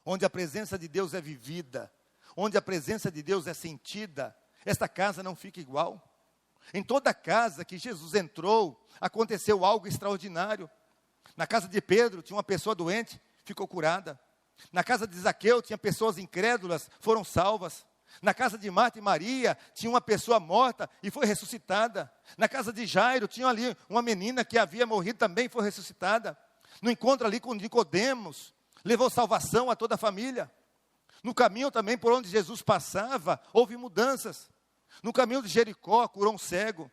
onde a presença de Deus é vivida, onde a presença de Deus é sentida, esta casa não fica igual. Em toda casa que Jesus entrou, aconteceu algo extraordinário. Na casa de Pedro, tinha uma pessoa doente, ficou curada. Na casa de Zaqueu, tinha pessoas incrédulas, foram salvas. Na casa de Marta e Maria, tinha uma pessoa morta e foi ressuscitada. Na casa de Jairo, tinha ali uma menina que havia morrido também, foi ressuscitada. No encontro ali com Nicodemos, levou salvação a toda a família. No caminho também por onde Jesus passava, houve mudanças. No caminho de Jericó, curou um cego.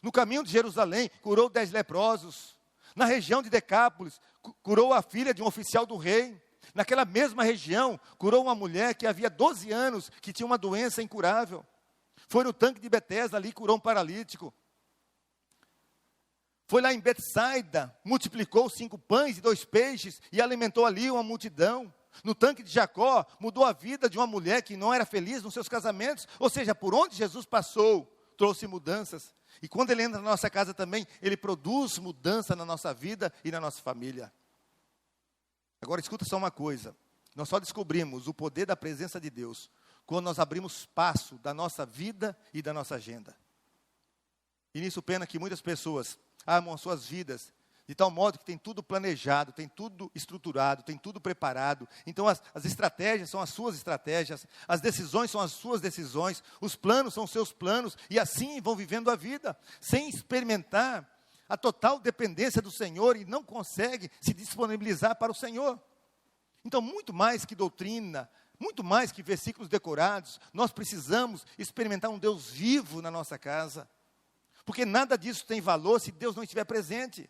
No caminho de Jerusalém, curou 10 leprosos. Na região de Decápolis, curou a filha de um oficial do rei. Naquela mesma região, curou uma mulher que havia 12 anos, que tinha uma doença incurável. Foi no tanque de Betesda ali, curou um paralítico. Foi lá em Betsaida, multiplicou 5 pães e 2 peixes, e alimentou ali uma multidão. No tanque de Jacó, mudou a vida de uma mulher que não era feliz nos seus casamentos. Ou seja, por onde Jesus passou, trouxe mudanças. E quando Ele entra na nossa casa também, Ele produz mudança na nossa vida e na nossa família. Agora escuta só uma coisa, nós só descobrimos o poder da presença de Deus quando nós abrimos espaço da nossa vida e da nossa agenda. E nisso pena que muitas pessoas amam as suas vidas de tal modo que tem tudo planejado, tem tudo estruturado, tem tudo preparado. Então as estratégias são as suas estratégias, as decisões são as suas decisões, os planos são os seus planos, e assim vão vivendo a vida, sem experimentar a total dependência do Senhor, e não consegue se disponibilizar para o Senhor. Então, muito mais que doutrina, muito mais que versículos decorados, nós precisamos experimentar um Deus vivo na nossa casa, porque nada disso tem valor se Deus não estiver presente.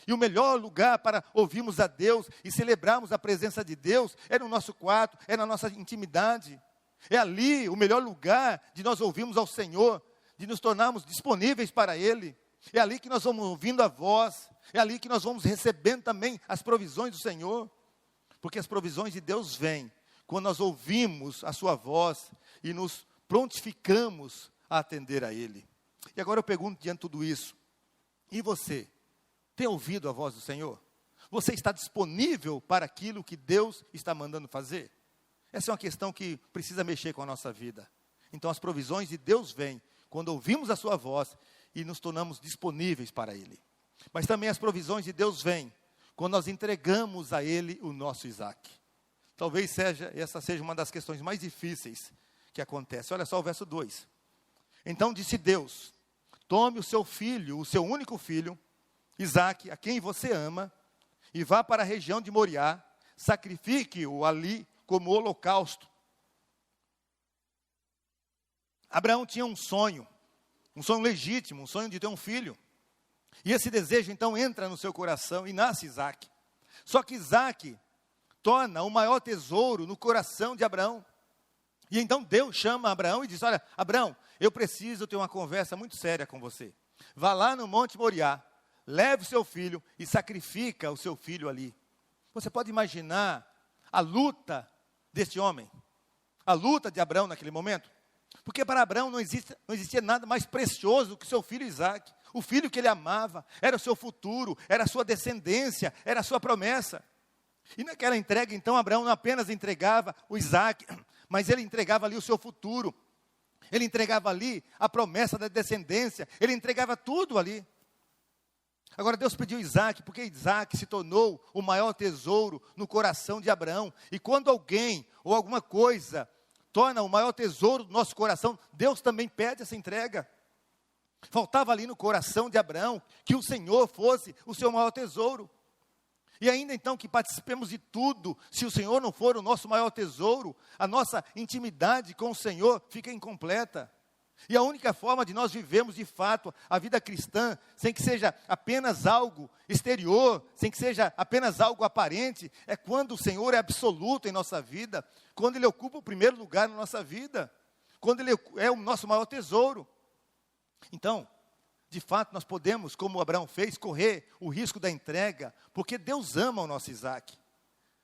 E o melhor lugar para ouvirmos a Deus e celebrarmos a presença de Deus é no nosso quarto, é na nossa intimidade. É ali o melhor lugar de nós ouvirmos ao Senhor, de nos tornarmos disponíveis para Ele. É ali que nós vamos ouvindo a voz, é ali que nós vamos recebendo também as provisões do Senhor. Porque as provisões de Deus vêm quando nós ouvimos a sua voz e nos prontificamos a atender a Ele. E agora eu pergunto diante de tudo isso, e você? Tem ouvido a voz do Senhor? Você está disponível para aquilo que Deus está mandando fazer? Essa é uma questão que precisa mexer com a nossa vida. Então as provisões de Deus vêm quando ouvimos a sua voz e nos tornamos disponíveis para Ele. Mas também as provisões de Deus vêm quando nós entregamos a Ele o nosso Isaac. Talvez essa seja uma das questões mais difíceis que acontece. Olha só o verso 2. Então disse Deus, tome o seu filho, o seu único filho, Isaac, a quem você ama, e vá para a região de Moriá, sacrifique-o ali como holocausto. Abraão tinha um sonho legítimo, um sonho de ter um filho. E esse desejo então entra no seu coração e nasce Isaac. Só que Isaac torna o maior tesouro no coração de Abraão. E então Deus chama Abraão e diz, olha, Abraão, eu preciso ter uma conversa muito séria com você. Vá lá no Monte Moriá, leve o seu filho e sacrifica o seu filho ali. Você pode imaginar a luta deste homem, a luta de Abraão naquele momento? Porque para Abraão não existia nada mais precioso do que o seu filho Isaac. O filho que ele amava, era o seu futuro, era a sua descendência, era a sua promessa. E naquela entrega, então, Abraão não apenas entregava o Isaac, mas ele entregava ali o seu futuro. Ele entregava ali a promessa da descendência, ele entregava tudo ali. Agora Deus pediu Isaac, porque Isaac se tornou o maior tesouro no coração de Abraão. E quando alguém ou alguma coisa torna o maior tesouro do nosso coração, Deus também pede essa entrega. Faltava ali no coração de Abraão que o Senhor fosse o seu maior tesouro. E ainda então que participemos de tudo, se o Senhor não for o nosso maior tesouro, a nossa intimidade com o Senhor fica incompleta. E a única forma de nós vivermos de fato a vida cristã, sem que seja apenas algo exterior, sem que seja apenas algo aparente, é quando o Senhor é absoluto em nossa vida, quando Ele ocupa o primeiro lugar na nossa vida, quando Ele é o nosso maior tesouro. Então, de fato, nós podemos, como Abraão fez, correr o risco da entrega, porque Deus ama o nosso Isaac.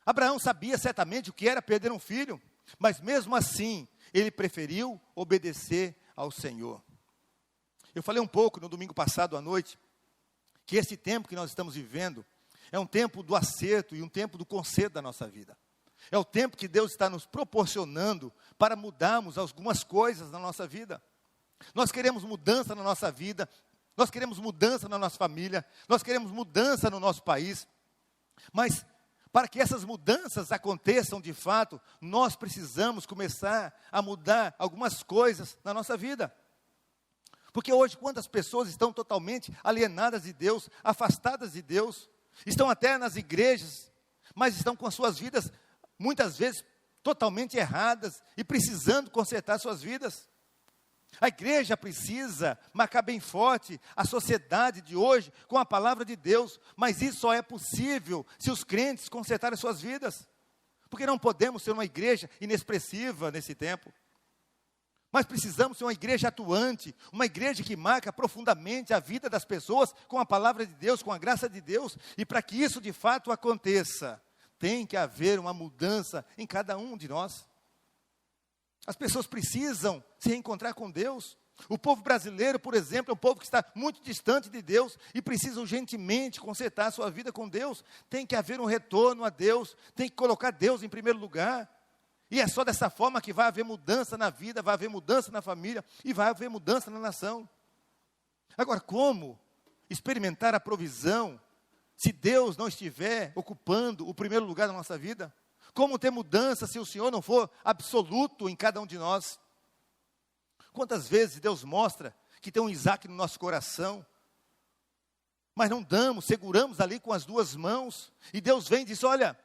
Abraão sabia certamente o que era perder um filho, mas mesmo assim, ele preferiu obedecer ao Senhor. Eu falei um pouco no domingo passado à noite, que esse tempo que nós estamos vivendo, é um tempo do acerto e um tempo do conserto da nossa vida. É o tempo que Deus está nos proporcionando para mudarmos algumas coisas na nossa vida. Nós queremos mudança na nossa vida, nós queremos mudança na nossa família, nós queremos mudança no nosso país, mas para que essas mudanças aconteçam de fato, nós precisamos começar a mudar algumas coisas na nossa vida. Porque hoje quantas pessoas estão totalmente alienadas de Deus, afastadas de Deus, estão até nas igrejas, mas estão com as suas vidas muitas vezes totalmente erradas e precisando consertar suas vidas. A igreja precisa marcar bem forte a sociedade de hoje com a palavra de Deus, mas isso só é possível se os crentes consertarem suas vidas, porque não podemos ser uma igreja inexpressiva nesse tempo, mas precisamos ser uma igreja atuante, uma igreja que marca profundamente a vida das pessoas com a palavra de Deus, com a graça de Deus, e para que isso de fato aconteça, tem que haver uma mudança em cada um de nós. As pessoas precisam se reencontrar com Deus. O povo brasileiro, por exemplo, é um povo que está muito distante de Deus e precisa urgentemente consertar a sua vida com Deus. Tem que haver um retorno a Deus, tem que colocar Deus em primeiro lugar. E é só dessa forma que vai haver mudança na vida, vai haver mudança na família e vai haver mudança na nação. Agora, como experimentar a provisão se Deus não estiver ocupando o primeiro lugar na nossa vida? Como ter mudança se o Senhor não for absoluto em cada um de nós? Quantas vezes Deus mostra que tem um Isaac no nosso coração, mas não damos, seguramos ali com as duas mãos, e Deus vem e diz, olha,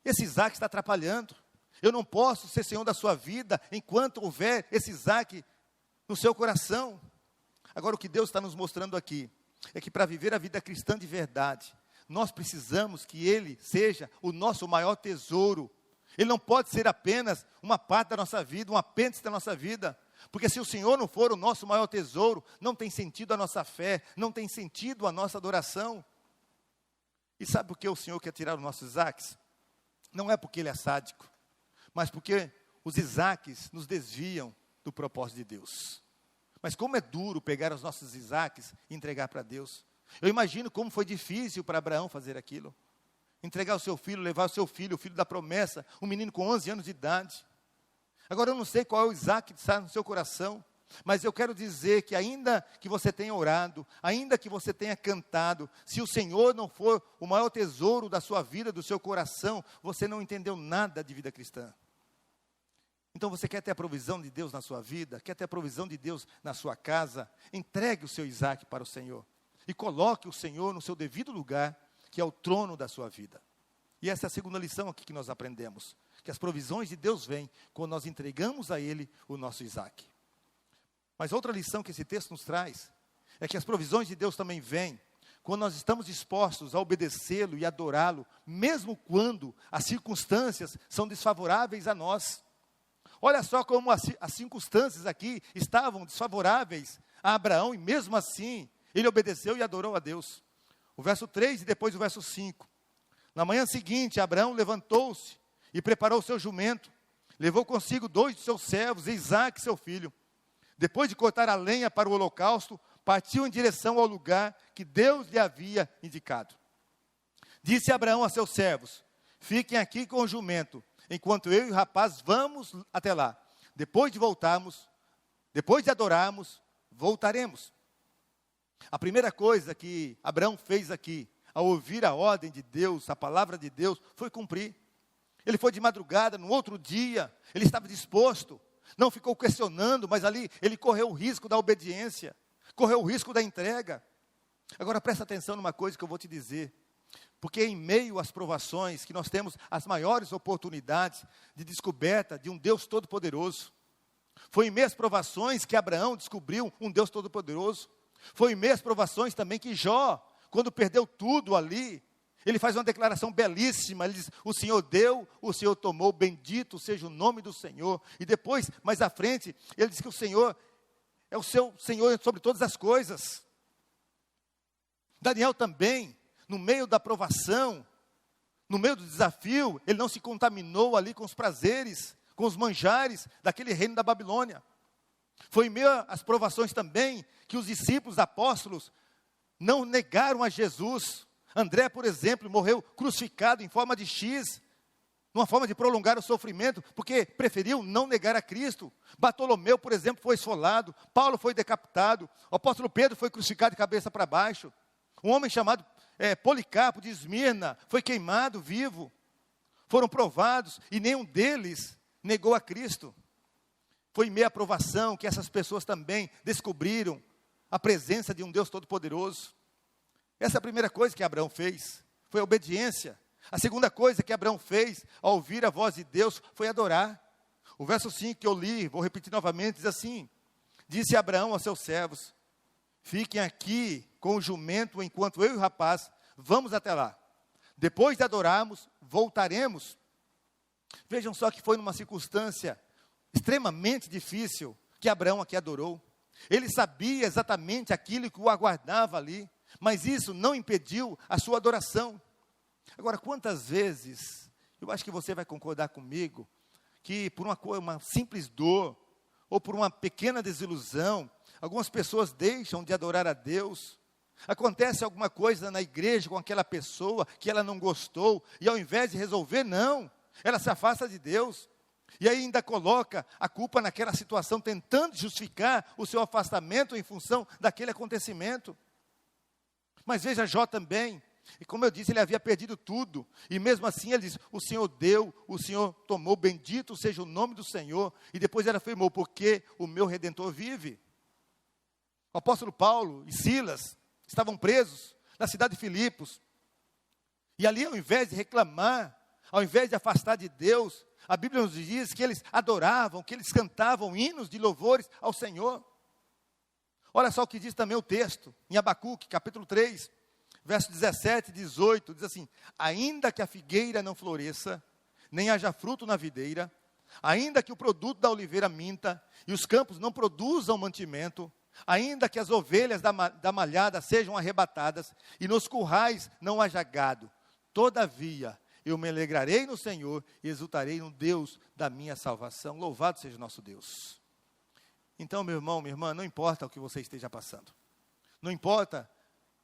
esse Isaac está atrapalhando, eu não posso ser Senhor da sua vida, enquanto houver esse Isaac no seu coração. Agora o que Deus está nos mostrando aqui, é que para viver a vida cristã de verdade, nós precisamos que Ele seja o nosso maior tesouro. Ele não pode ser apenas uma parte da nossa vida, um apêndice da nossa vida. Porque se o Senhor não for o nosso maior tesouro, não tem sentido a nossa fé, não tem sentido a nossa adoração. E sabe por que o Senhor quer tirar os nossos Isaques? Não é porque ele é sádico, mas porque os Isaques nos desviam do propósito de Deus. Mas como é duro pegar os nossos Isaques e entregar para Deus. Eu imagino como foi difícil para Abraão fazer aquilo. Entregar o seu filho, levar o seu filho, o filho da promessa, um menino com 11 anos de idade. Agora eu não sei qual é o Isaque que está no seu coração, mas eu quero dizer que ainda que você tenha orado, ainda que você tenha cantado, se o Senhor não for o maior tesouro da sua vida, do seu coração, você não entendeu nada de vida cristã. Então você quer ter a provisão de Deus na sua vida, quer ter a provisão de Deus na sua casa, entregue o seu Isaque para o Senhor e coloque o Senhor no seu devido lugar, que é o trono da sua vida. E essa é a segunda lição aqui que nós aprendemos, que as provisões de Deus vêm quando nós entregamos a Ele o nosso Isaque. Mas outra lição que esse texto nos traz, é que as provisões de Deus também vêm quando nós estamos dispostos a obedecê-lo e adorá-lo, mesmo quando as circunstâncias são desfavoráveis a nós. Olha só como as circunstâncias aqui estavam desfavoráveis a Abraão, e mesmo assim, ele obedeceu e adorou a Deus. O verso 3 e depois o verso 5. Na manhã seguinte, Abraão levantou-se e preparou o seu jumento, levou consigo 2 de seus servos, e Isaque, seu filho. Depois de cortar a lenha para o holocausto, partiu em direção ao lugar que Deus lhe havia indicado. Disse Abraão a seus servos: fiquem aqui com o jumento, enquanto eu e o rapaz vamos até lá. Depois de adorarmos, voltaremos. A primeira coisa que Abraão fez aqui, ao ouvir a ordem de Deus, a palavra de Deus, foi cumprir. Ele foi de madrugada, no outro dia, ele estava disposto, não ficou questionando, mas ali ele correu o risco da obediência, correu o risco da entrega. Agora presta atenção numa coisa que eu vou te dizer, porque em meio às provações que nós temos as maiores oportunidades de descoberta de um Deus todo-poderoso. Foi em meio às provações que Abraão descobriu um Deus todo-poderoso. Foi em meio às provações também que Jó, quando perdeu tudo ali, ele faz uma declaração belíssima, ele diz: o Senhor deu, o Senhor tomou, bendito seja o nome do Senhor. E depois, mais à frente, ele diz que o Senhor é o seu Senhor sobre todas as coisas. Daniel também, no meio da provação, no meio do desafio, ele não se contaminou ali com os prazeres, com os manjares daquele reino da Babilônia. Foi em meio às provações também que os discípulos apóstolos não negaram a Jesus. André, por exemplo, morreu crucificado em forma de X, numa forma de prolongar o sofrimento, porque preferiu não negar a Cristo. Bartolomeu, por exemplo, foi esfolado. Paulo foi decapitado. O apóstolo Pedro foi crucificado de cabeça para baixo. Um homem chamado Policarpo de Esmirna foi queimado vivo. Foram provados e nenhum deles negou a Cristo. Foi em meio à provação que essas pessoas também descobriram a presença de um Deus todo-poderoso. Essa é a primeira coisa que Abraão fez, foi a obediência. A segunda coisa que Abraão fez ao ouvir a voz de Deus foi adorar. O verso 5 que eu li, vou repetir novamente, diz assim: disse Abraão aos seus servos: fiquem aqui com o jumento enquanto eu e o rapaz vamos até lá. Depois de adorarmos, voltaremos. Vejam só que foi numa circunstância extremamente difícil que Abraão aqui adorou. Ele sabia exatamente aquilo que o aguardava ali, mas isso não impediu a sua adoração. Agora, quantas vezes, eu acho que você vai concordar comigo, que por uma simples dor, ou por uma pequena desilusão, algumas pessoas deixam de adorar a Deus. Acontece alguma coisa na igreja com aquela pessoa que ela não gostou, e ao invés de resolver, não, ela se afasta de Deus. E aí ainda coloca a culpa naquela situação, tentando justificar o seu afastamento em função daquele acontecimento. Mas veja Jó também, e como eu disse, ele havia perdido tudo, e mesmo assim ele diz: o Senhor deu, o Senhor tomou, bendito seja o nome do Senhor. E depois ele afirmou: porque o meu Redentor vive. O apóstolo Paulo e Silas estavam presos na cidade de Filipos, e ali, ao invés de reclamar, ao invés de afastar de Deus, a Bíblia nos diz que eles adoravam, que eles cantavam hinos de louvores ao Senhor. Olha só o que diz também o texto, em Abacuque, capítulo 3, verso 17 e 18, diz assim: ainda que a figueira não floresça, nem haja fruto na videira, ainda que o produto da oliveira minta, e os campos não produzam mantimento, ainda que as ovelhas da malhada sejam arrebatadas, e nos currais não haja gado, todavia eu me alegrarei no Senhor e exultarei no Deus da minha salvação. Louvado seja o nosso Deus. Então, meu irmão, minha irmã, não importa o que você esteja passando. Não importa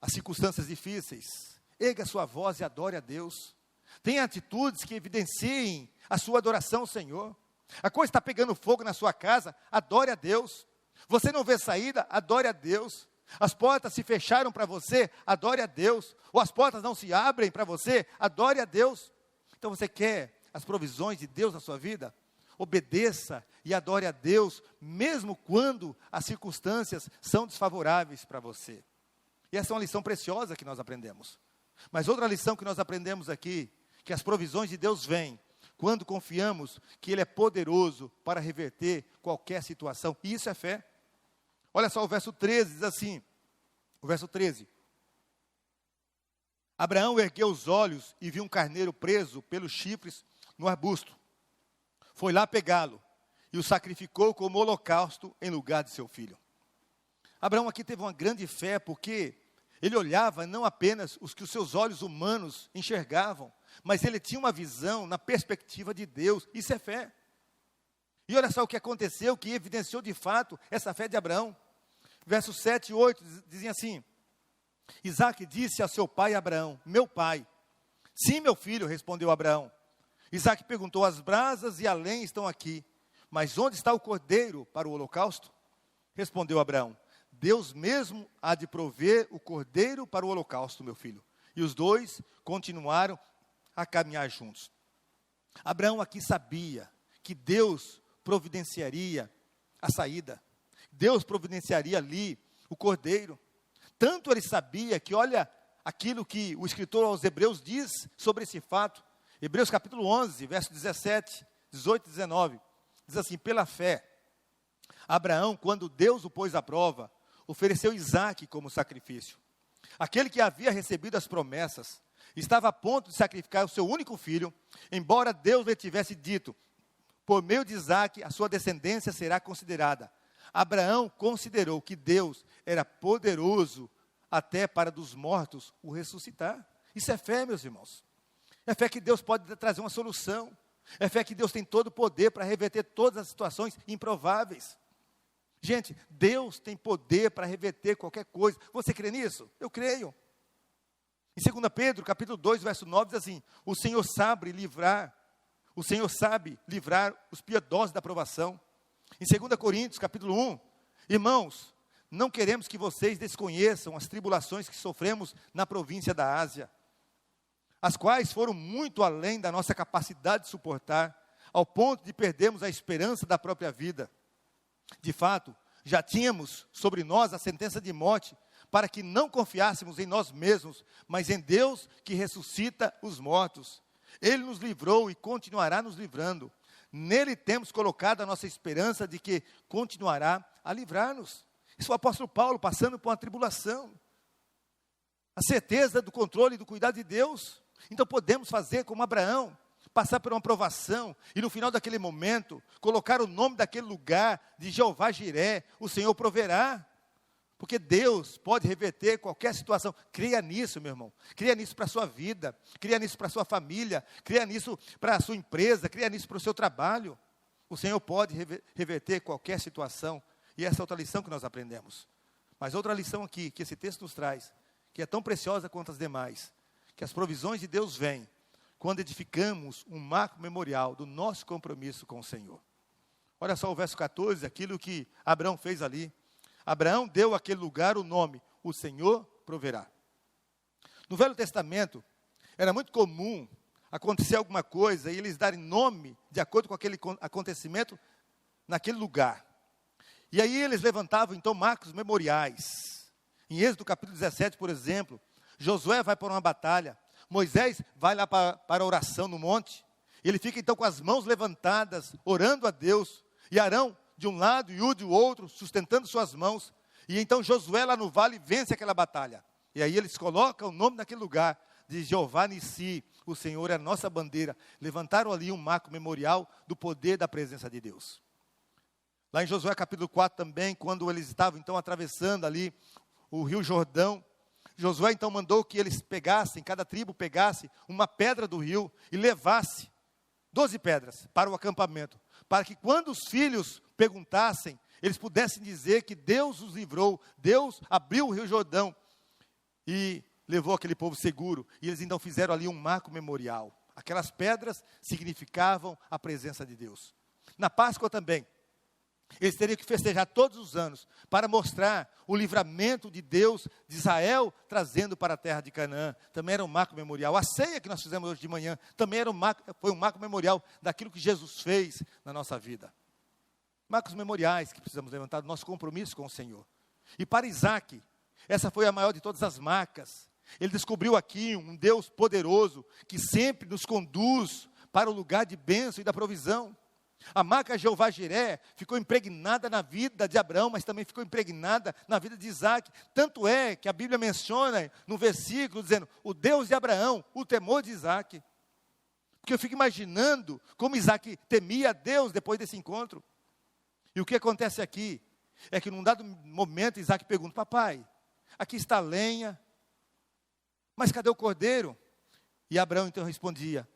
as circunstâncias difíceis. Erga a sua voz e adore a Deus. Tenha atitudes que evidenciem a sua adoração ao Senhor. A coisa está pegando fogo na sua casa, adore a Deus. Você não vê saída, adore a Deus. As portas se fecharam para você, adore a Deus. Ou as portas não se abrem para você, adore a Deus. Então você quer as provisões de Deus na sua vida? Obedeça e adore a Deus, mesmo quando as circunstâncias são desfavoráveis para você. E essa é uma lição preciosa que nós aprendemos. Mas outra lição que nós aprendemos aqui, que as provisões de Deus vêm quando confiamos que Ele é poderoso para reverter qualquer situação. E isso é fé. Olha só o verso 13, diz assim, o verso 13. Abraão ergueu os olhos e viu um carneiro preso pelos chifres no arbusto. Foi lá pegá-lo e o sacrificou como holocausto em lugar de seu filho. Abraão aqui teve uma grande fé porque ele olhava não apenas os que os seus olhos humanos enxergavam, mas ele tinha uma visão na perspectiva de Deus. Isso é fé. E olha só o que aconteceu, que evidenciou de fato essa fé de Abraão. Versos 7 e 8 dizem assim: Isaque disse a seu pai Abraão, meu pai. Sim, meu filho, respondeu Abraão. Isaque perguntou, as brasas e a lenha estão aqui, mas onde está o cordeiro para o holocausto? Respondeu Abraão, Deus mesmo há de prover o cordeiro para o holocausto, meu filho. E os dois continuaram a caminhar juntos. Abraão aqui sabia que Deus providenciaria a saída. Deus providenciaria ali o cordeiro. Tanto ele sabia que, olha aquilo que o escritor aos Hebreus diz sobre esse fato. Hebreus capítulo 11, verso 17, 18 e 19. Diz assim, pela fé, Abraão, quando Deus o pôs à prova, ofereceu Isaque como sacrifício. Aquele que havia recebido as promessas, estava a ponto de sacrificar o seu único filho, embora Deus lhe tivesse dito, por meio de Isaque, a sua descendência será considerada. Abraão considerou que Deus era poderoso até para dos mortos o ressuscitar. Isso é fé, meus irmãos. É fé que Deus pode trazer uma solução. É fé que Deus tem todo o poder para reverter todas as situações improváveis. Gente, Deus tem poder para reverter qualquer coisa. Você crê nisso? Eu creio. Em 2 Pedro, capítulo 2, verso 9, diz assim, o Senhor sabe livrar os piedosos da provação. Em 2 Coríntios, capítulo 1, irmãos, não queremos que vocês desconheçam as tribulações que sofremos na província da Ásia, as quais foram muito além da nossa capacidade de suportar, ao ponto de perdermos a esperança da própria vida. De fato, já tínhamos sobre nós a sentença de morte, para que não confiássemos em nós mesmos, mas em Deus que ressuscita os mortos. Ele nos livrou e continuará nos livrando. Nele temos colocado a nossa esperança de que continuará a livrar-nos. Isso é o apóstolo Paulo passando por uma tribulação. A certeza do controle e do cuidado de Deus. Então podemos fazer como Abraão, passar por uma provação e no final daquele momento, colocar o nome daquele lugar de Jeová Jiré, o Senhor proverá. Porque Deus pode reverter qualquer situação. Creia nisso, meu irmão. Creia nisso para a sua vida. Creia nisso para a sua família. Creia nisso para a sua empresa. Creia nisso para o seu trabalho. O Senhor pode reverter qualquer situação. E essa é outra lição que nós aprendemos. Mas outra lição aqui, que esse texto nos traz, que é tão preciosa quanto as demais, que as provisões de Deus vêm quando edificamos um marco memorial do nosso compromisso com o Senhor. Olha só o verso 14, aquilo que Abraão fez ali. Abraão deu àquele lugar o nome, o Senhor proverá. No Velho Testamento, era muito comum acontecer alguma coisa e eles darem nome de acordo com aquele acontecimento naquele lugar. E aí eles levantavam então marcos memoriais. Em Êxodo capítulo 17, por exemplo, Josué vai para uma batalha, Moisés vai lá para a oração no monte, ele fica então com as mãos levantadas, orando a Deus, e Arão de um lado e o do outro, sustentando suas mãos, e então Josué lá no vale vence aquela batalha, e aí eles colocam o nome naquele lugar, de Jeová Nissi, o Senhor é a nossa bandeira, levantaram ali um marco memorial do poder da presença de Deus. Lá em Josué capítulo 4 também, quando eles estavam então atravessando ali o rio Jordão, Josué então mandou que eles pegassem, cada tribo pegasse uma pedra do rio e levasse 12 pedras para o acampamento, para que quando os filhos perguntassem, eles pudessem dizer que Deus os livrou, Deus abriu o rio Jordão e levou aquele povo seguro. E eles então fizeram ali um marco memorial. Aquelas pedras significavam a presença de Deus. Na Páscoa também, eles teriam que festejar todos os anos para mostrar o livramento de Deus de Israel trazendo para a terra de Canaã. Também era um marco memorial. A ceia que nós fizemos hoje de manhã também foi um marco memorial daquilo que Jesus fez na nossa vida. Marcos memoriais que precisamos levantar do nosso compromisso com o Senhor. E para Isaac, essa foi a maior de todas as marcas. Ele descobriu aqui um Deus poderoso que sempre nos conduz para o lugar de bênção e da provisão. A marca Jeová Jiré ficou impregnada na vida de Abraão, mas também ficou impregnada na vida de Isaac. Tanto é que a Bíblia menciona no versículo dizendo, o Deus de Abraão, o temor de Isaac. Porque eu fico imaginando como Isaac temia a Deus depois desse encontro. E o que acontece aqui é que num dado momento Isaac pergunta, papai, aqui está a lenha, mas cadê o cordeiro? E Abraão então respondia,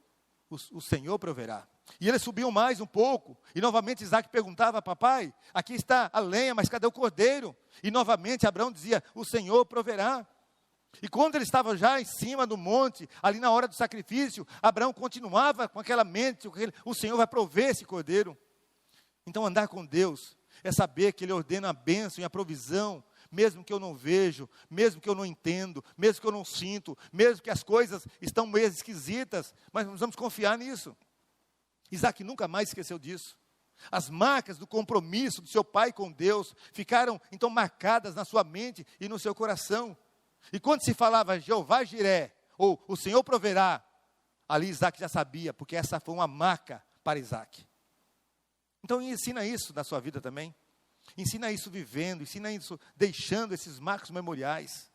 o Senhor proverá. E eles subiam mais um pouco, e novamente Isaac perguntava, papai, aqui está a lenha, mas cadê o cordeiro? E novamente Abraão dizia, o Senhor proverá. E quando ele estava já em cima do monte, ali na hora do sacrifício, Abraão continuava com aquela mente, o Senhor vai prover esse cordeiro. Então andar com Deus é saber que Ele ordena a bênção e a provisão, mesmo que eu não vejo, mesmo que eu não entendo, mesmo que eu não sinto, mesmo que as coisas estão meio esquisitas, mas nós vamos confiar nisso. Isaac nunca mais esqueceu disso. As marcas do compromisso do seu pai com Deus ficaram então marcadas na sua mente e no seu coração. E quando se falava Jeová Jiré, ou o Senhor proverá, ali Isaac já sabia, porque essa foi uma marca para Isaac. Então ensina isso na sua vida também. Ensina isso vivendo, ensina isso deixando esses marcos memoriais.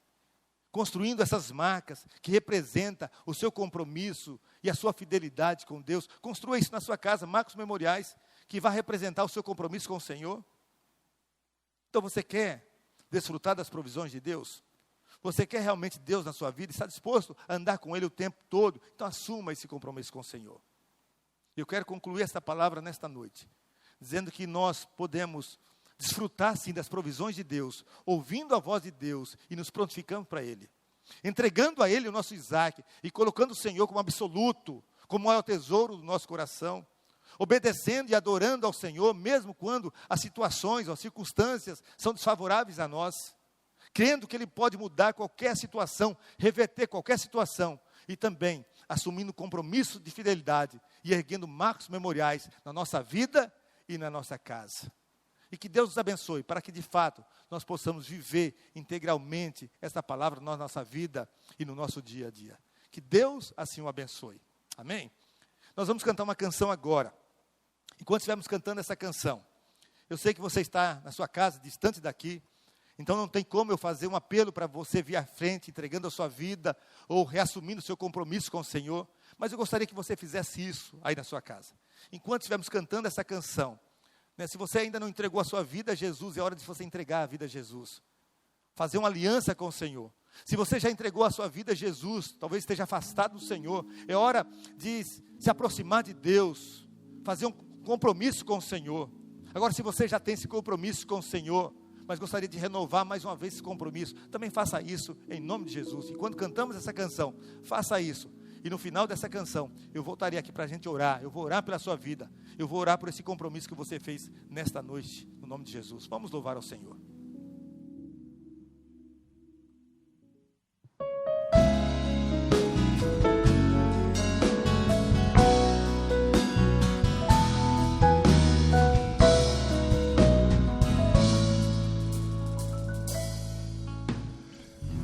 Construindo essas marcas que representam o seu compromisso e a sua fidelidade com Deus. Construa isso na sua casa, marcos memoriais, que vai representar o seu compromisso com o Senhor. Então você quer desfrutar das provisões de Deus? Você quer realmente Deus na sua vida? Está disposto a andar com Ele o tempo todo? Então assuma esse compromisso com o Senhor. Eu quero concluir esta palavra nesta noite, dizendo que nós podemos desfrutar sim das provisões de Deus, ouvindo a voz de Deus e nos prontificando para Ele, entregando a Ele o nosso Isaac e colocando o Senhor como absoluto, como maior tesouro do nosso coração, obedecendo e adorando ao Senhor, mesmo quando as situações ou as circunstâncias são desfavoráveis a nós, crendo que Ele pode mudar qualquer situação, reverter qualquer situação, e também assumindo compromisso de fidelidade e erguendo marcos memoriais na nossa vida e na nossa casa. E que Deus nos abençoe, para que de fato nós possamos viver integralmente esta palavra na nossa vida e no nosso dia a dia. Que Deus assim o abençoe. Amém? Nós vamos cantar uma canção agora. Enquanto estivermos cantando essa canção, eu sei que você está na sua casa, distante daqui, então não tem como eu fazer um apelo para você vir à frente, entregando a sua vida, ou reassumindo o seu compromisso com o Senhor, mas eu gostaria que você fizesse isso aí na sua casa. Enquanto estivermos cantando essa canção, se você ainda não entregou a sua vida a Jesus, é hora de você entregar a vida a Jesus. Fazer uma aliança com o Senhor. Se você já entregou a sua vida a Jesus, talvez esteja afastado do Senhor, é hora de se aproximar de Deus, fazer um compromisso com o Senhor. Agora, se você já tem esse compromisso com o Senhor, mas gostaria de renovar mais uma vez esse compromisso, também faça isso em nome de Jesus. E quando cantamos essa canção, faça isso. E no final dessa canção, eu voltarei aqui para a gente orar. Eu vou orar pela sua vida. Eu vou orar por esse compromisso que você fez nesta noite, no nome de Jesus. Vamos louvar ao Senhor.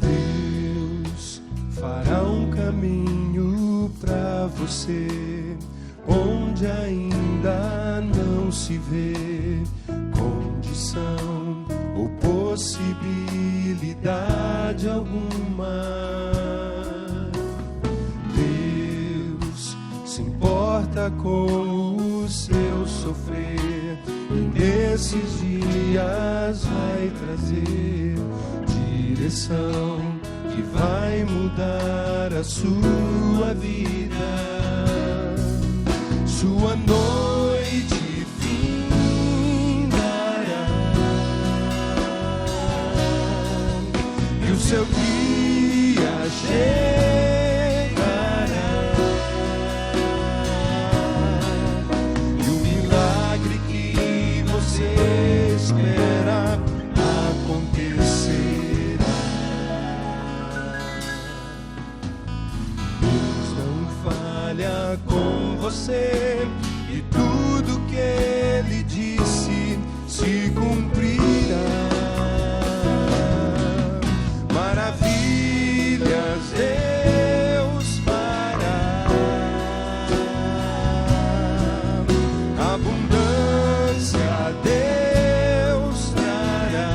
Deus fará um caminho para você, onde ainda não se vê condição ou possibilidade alguma. Deus se importa com o seu sofrer e nesses dias vai trazer direção e que vai mudar a sua vida. Sua noite findará e o seu dia chegará, e o milagre que você espera acontecerá. Deus não falha com você, e tudo que Ele disse se cumprirá. Maravilhas Deus fará, abundância Deus trará.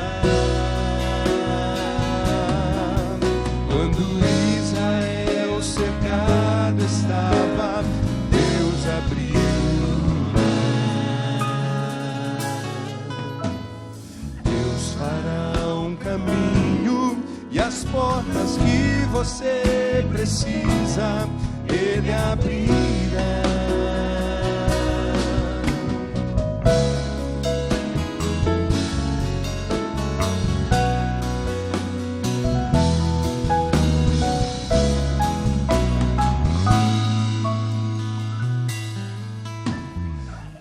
Quando Israel cercado estava, Deus abriu. Deus fará um caminho, e as portas que você precisa, Ele abrirá.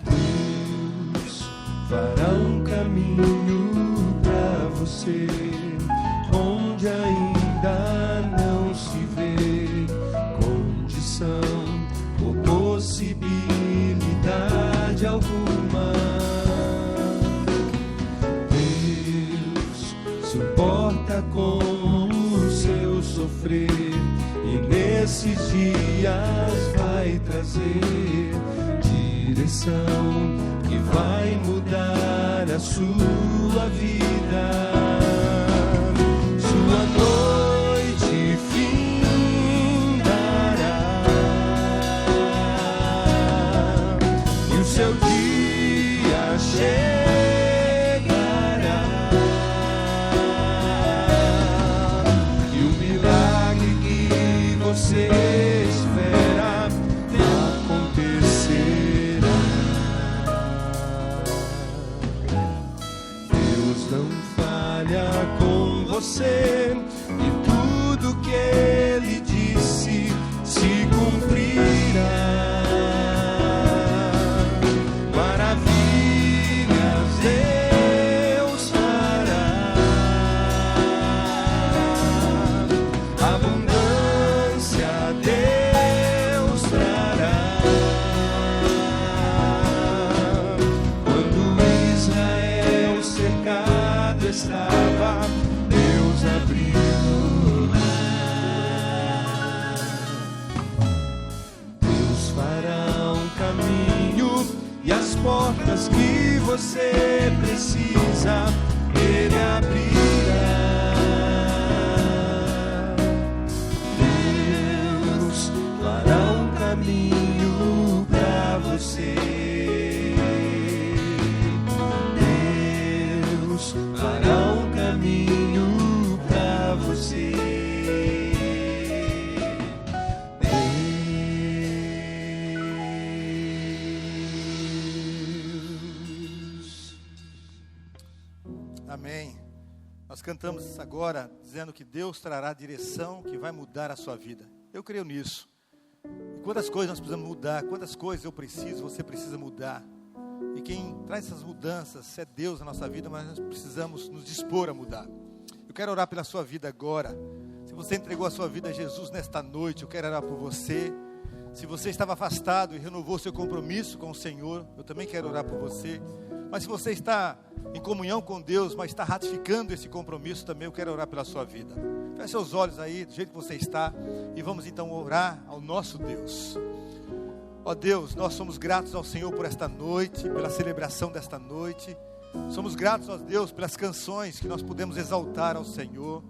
Deus fará um caminho para você, onde ainda não se vê condição ou possibilidade alguma. Deus se importa com o seu sofrer, e nesses dias vai trazer direção que vai mudar a sua vida. Sua noite findará e o seu dia chegará, e o milagre que você espera acontecerá. Deus não falha com você, e tudo que Ele disse se cumprirá. Maravilhas Deus fará, abundância Deus trará. Quando Israel cercado estava, Deus abriu. Deus fará um caminho, e as portas que você precisa, Ele abrirá. Deus fará um caminho para você. Deus fará um caminho para você. Deus. Amém. Nós cantamos agora dizendo que Deus trará direção que vai mudar a sua vida. Eu creio nisso. E quantas coisas nós precisamos mudar, quantas coisas eu preciso, você precisa mudar. E quem traz essas mudanças é Deus na nossa vida, mas nós precisamos nos dispor a mudar. Eu quero orar pela sua vida agora. Se você entregou a sua vida a Jesus nesta noite, eu quero orar por você. Se você estava afastado e renovou seu compromisso com o Senhor, eu também quero orar por você. Mas se você está em comunhão com Deus, mas está ratificando esse compromisso também, eu quero orar pela sua vida. Feche seus olhos aí, do jeito que você está, e vamos então orar ao nosso Deus. Ó Deus, nós somos gratos ao Senhor por esta noite, pela celebração desta noite. Somos gratos, ó Deus, pelas canções que nós pudemos exaltar ao Senhor,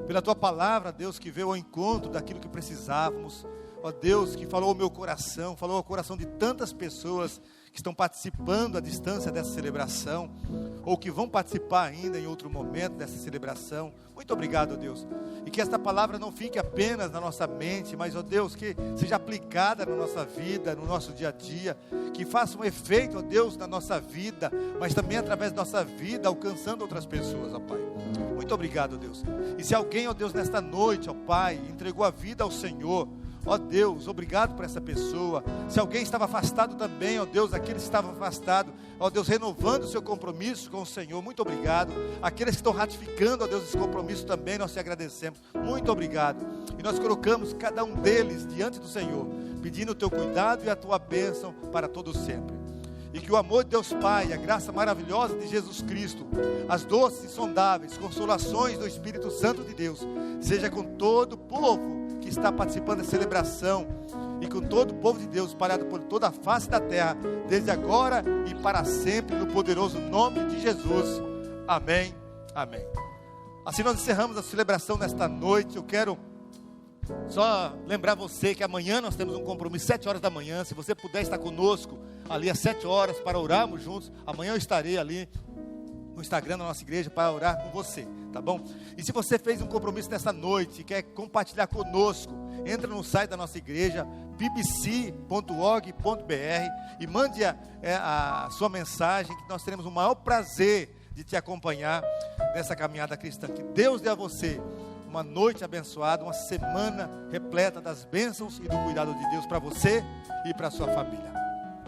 pela Tua palavra, Deus, que veio ao encontro daquilo que precisávamos. Ó Deus, que falou ao meu coração, falou ao coração de tantas pessoas que estão participando à distância dessa celebração, ou que vão participar ainda em outro momento dessa celebração. Muito obrigado, ó Deus. E que esta palavra não fique apenas na nossa mente, mas, ó Deus, que seja aplicada na nossa vida, no nosso dia a dia, que faça um efeito, ó Deus, na nossa vida, mas também através da nossa vida, alcançando outras pessoas, ó Pai. Muito obrigado, ó Deus. E se alguém, ó Deus, nesta noite, ó Pai, entregou a vida ao Senhor, ó Deus, obrigado por essa pessoa. Se alguém estava afastado também, ó Deus, aqueles que estavam afastados, ó Deus, renovando o seu compromisso com o Senhor, muito obrigado. Aqueles que estão ratificando, ó Deus, esse compromisso também, nós te agradecemos, muito obrigado. E nós colocamos cada um deles diante do Senhor, pedindo o teu cuidado e a tua bênção para todos sempre. E que o amor de Deus Pai, a graça maravilhosa de Jesus Cristo, as doces e sondáveis consolações do Espírito Santo de Deus, seja com todo o povo que está participando da celebração, e com todo o povo de Deus espalhado por toda a face da terra, desde agora e para sempre, no poderoso nome de Jesus. Amém, amém. Assim nós encerramos a celebração nesta noite. Eu quero só lembrar você que amanhã nós temos um compromisso, 7 horas da manhã. Se você puder estar conosco ali às 7 horas para orarmos juntos, amanhã eu estarei ali no Instagram da nossa igreja para orar com você, tá bom? E se você fez um compromisso nessa noite e quer compartilhar conosco, entra no site da nossa igreja, bbc.org.br, e mande a sua mensagem, que nós teremos o maior prazer de te acompanhar nessa caminhada cristã. Que Deus dê a você uma noite abençoada, uma semana repleta das bênçãos e do cuidado de Deus para você e para a sua família.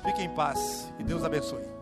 Fique em paz e Deus abençoe.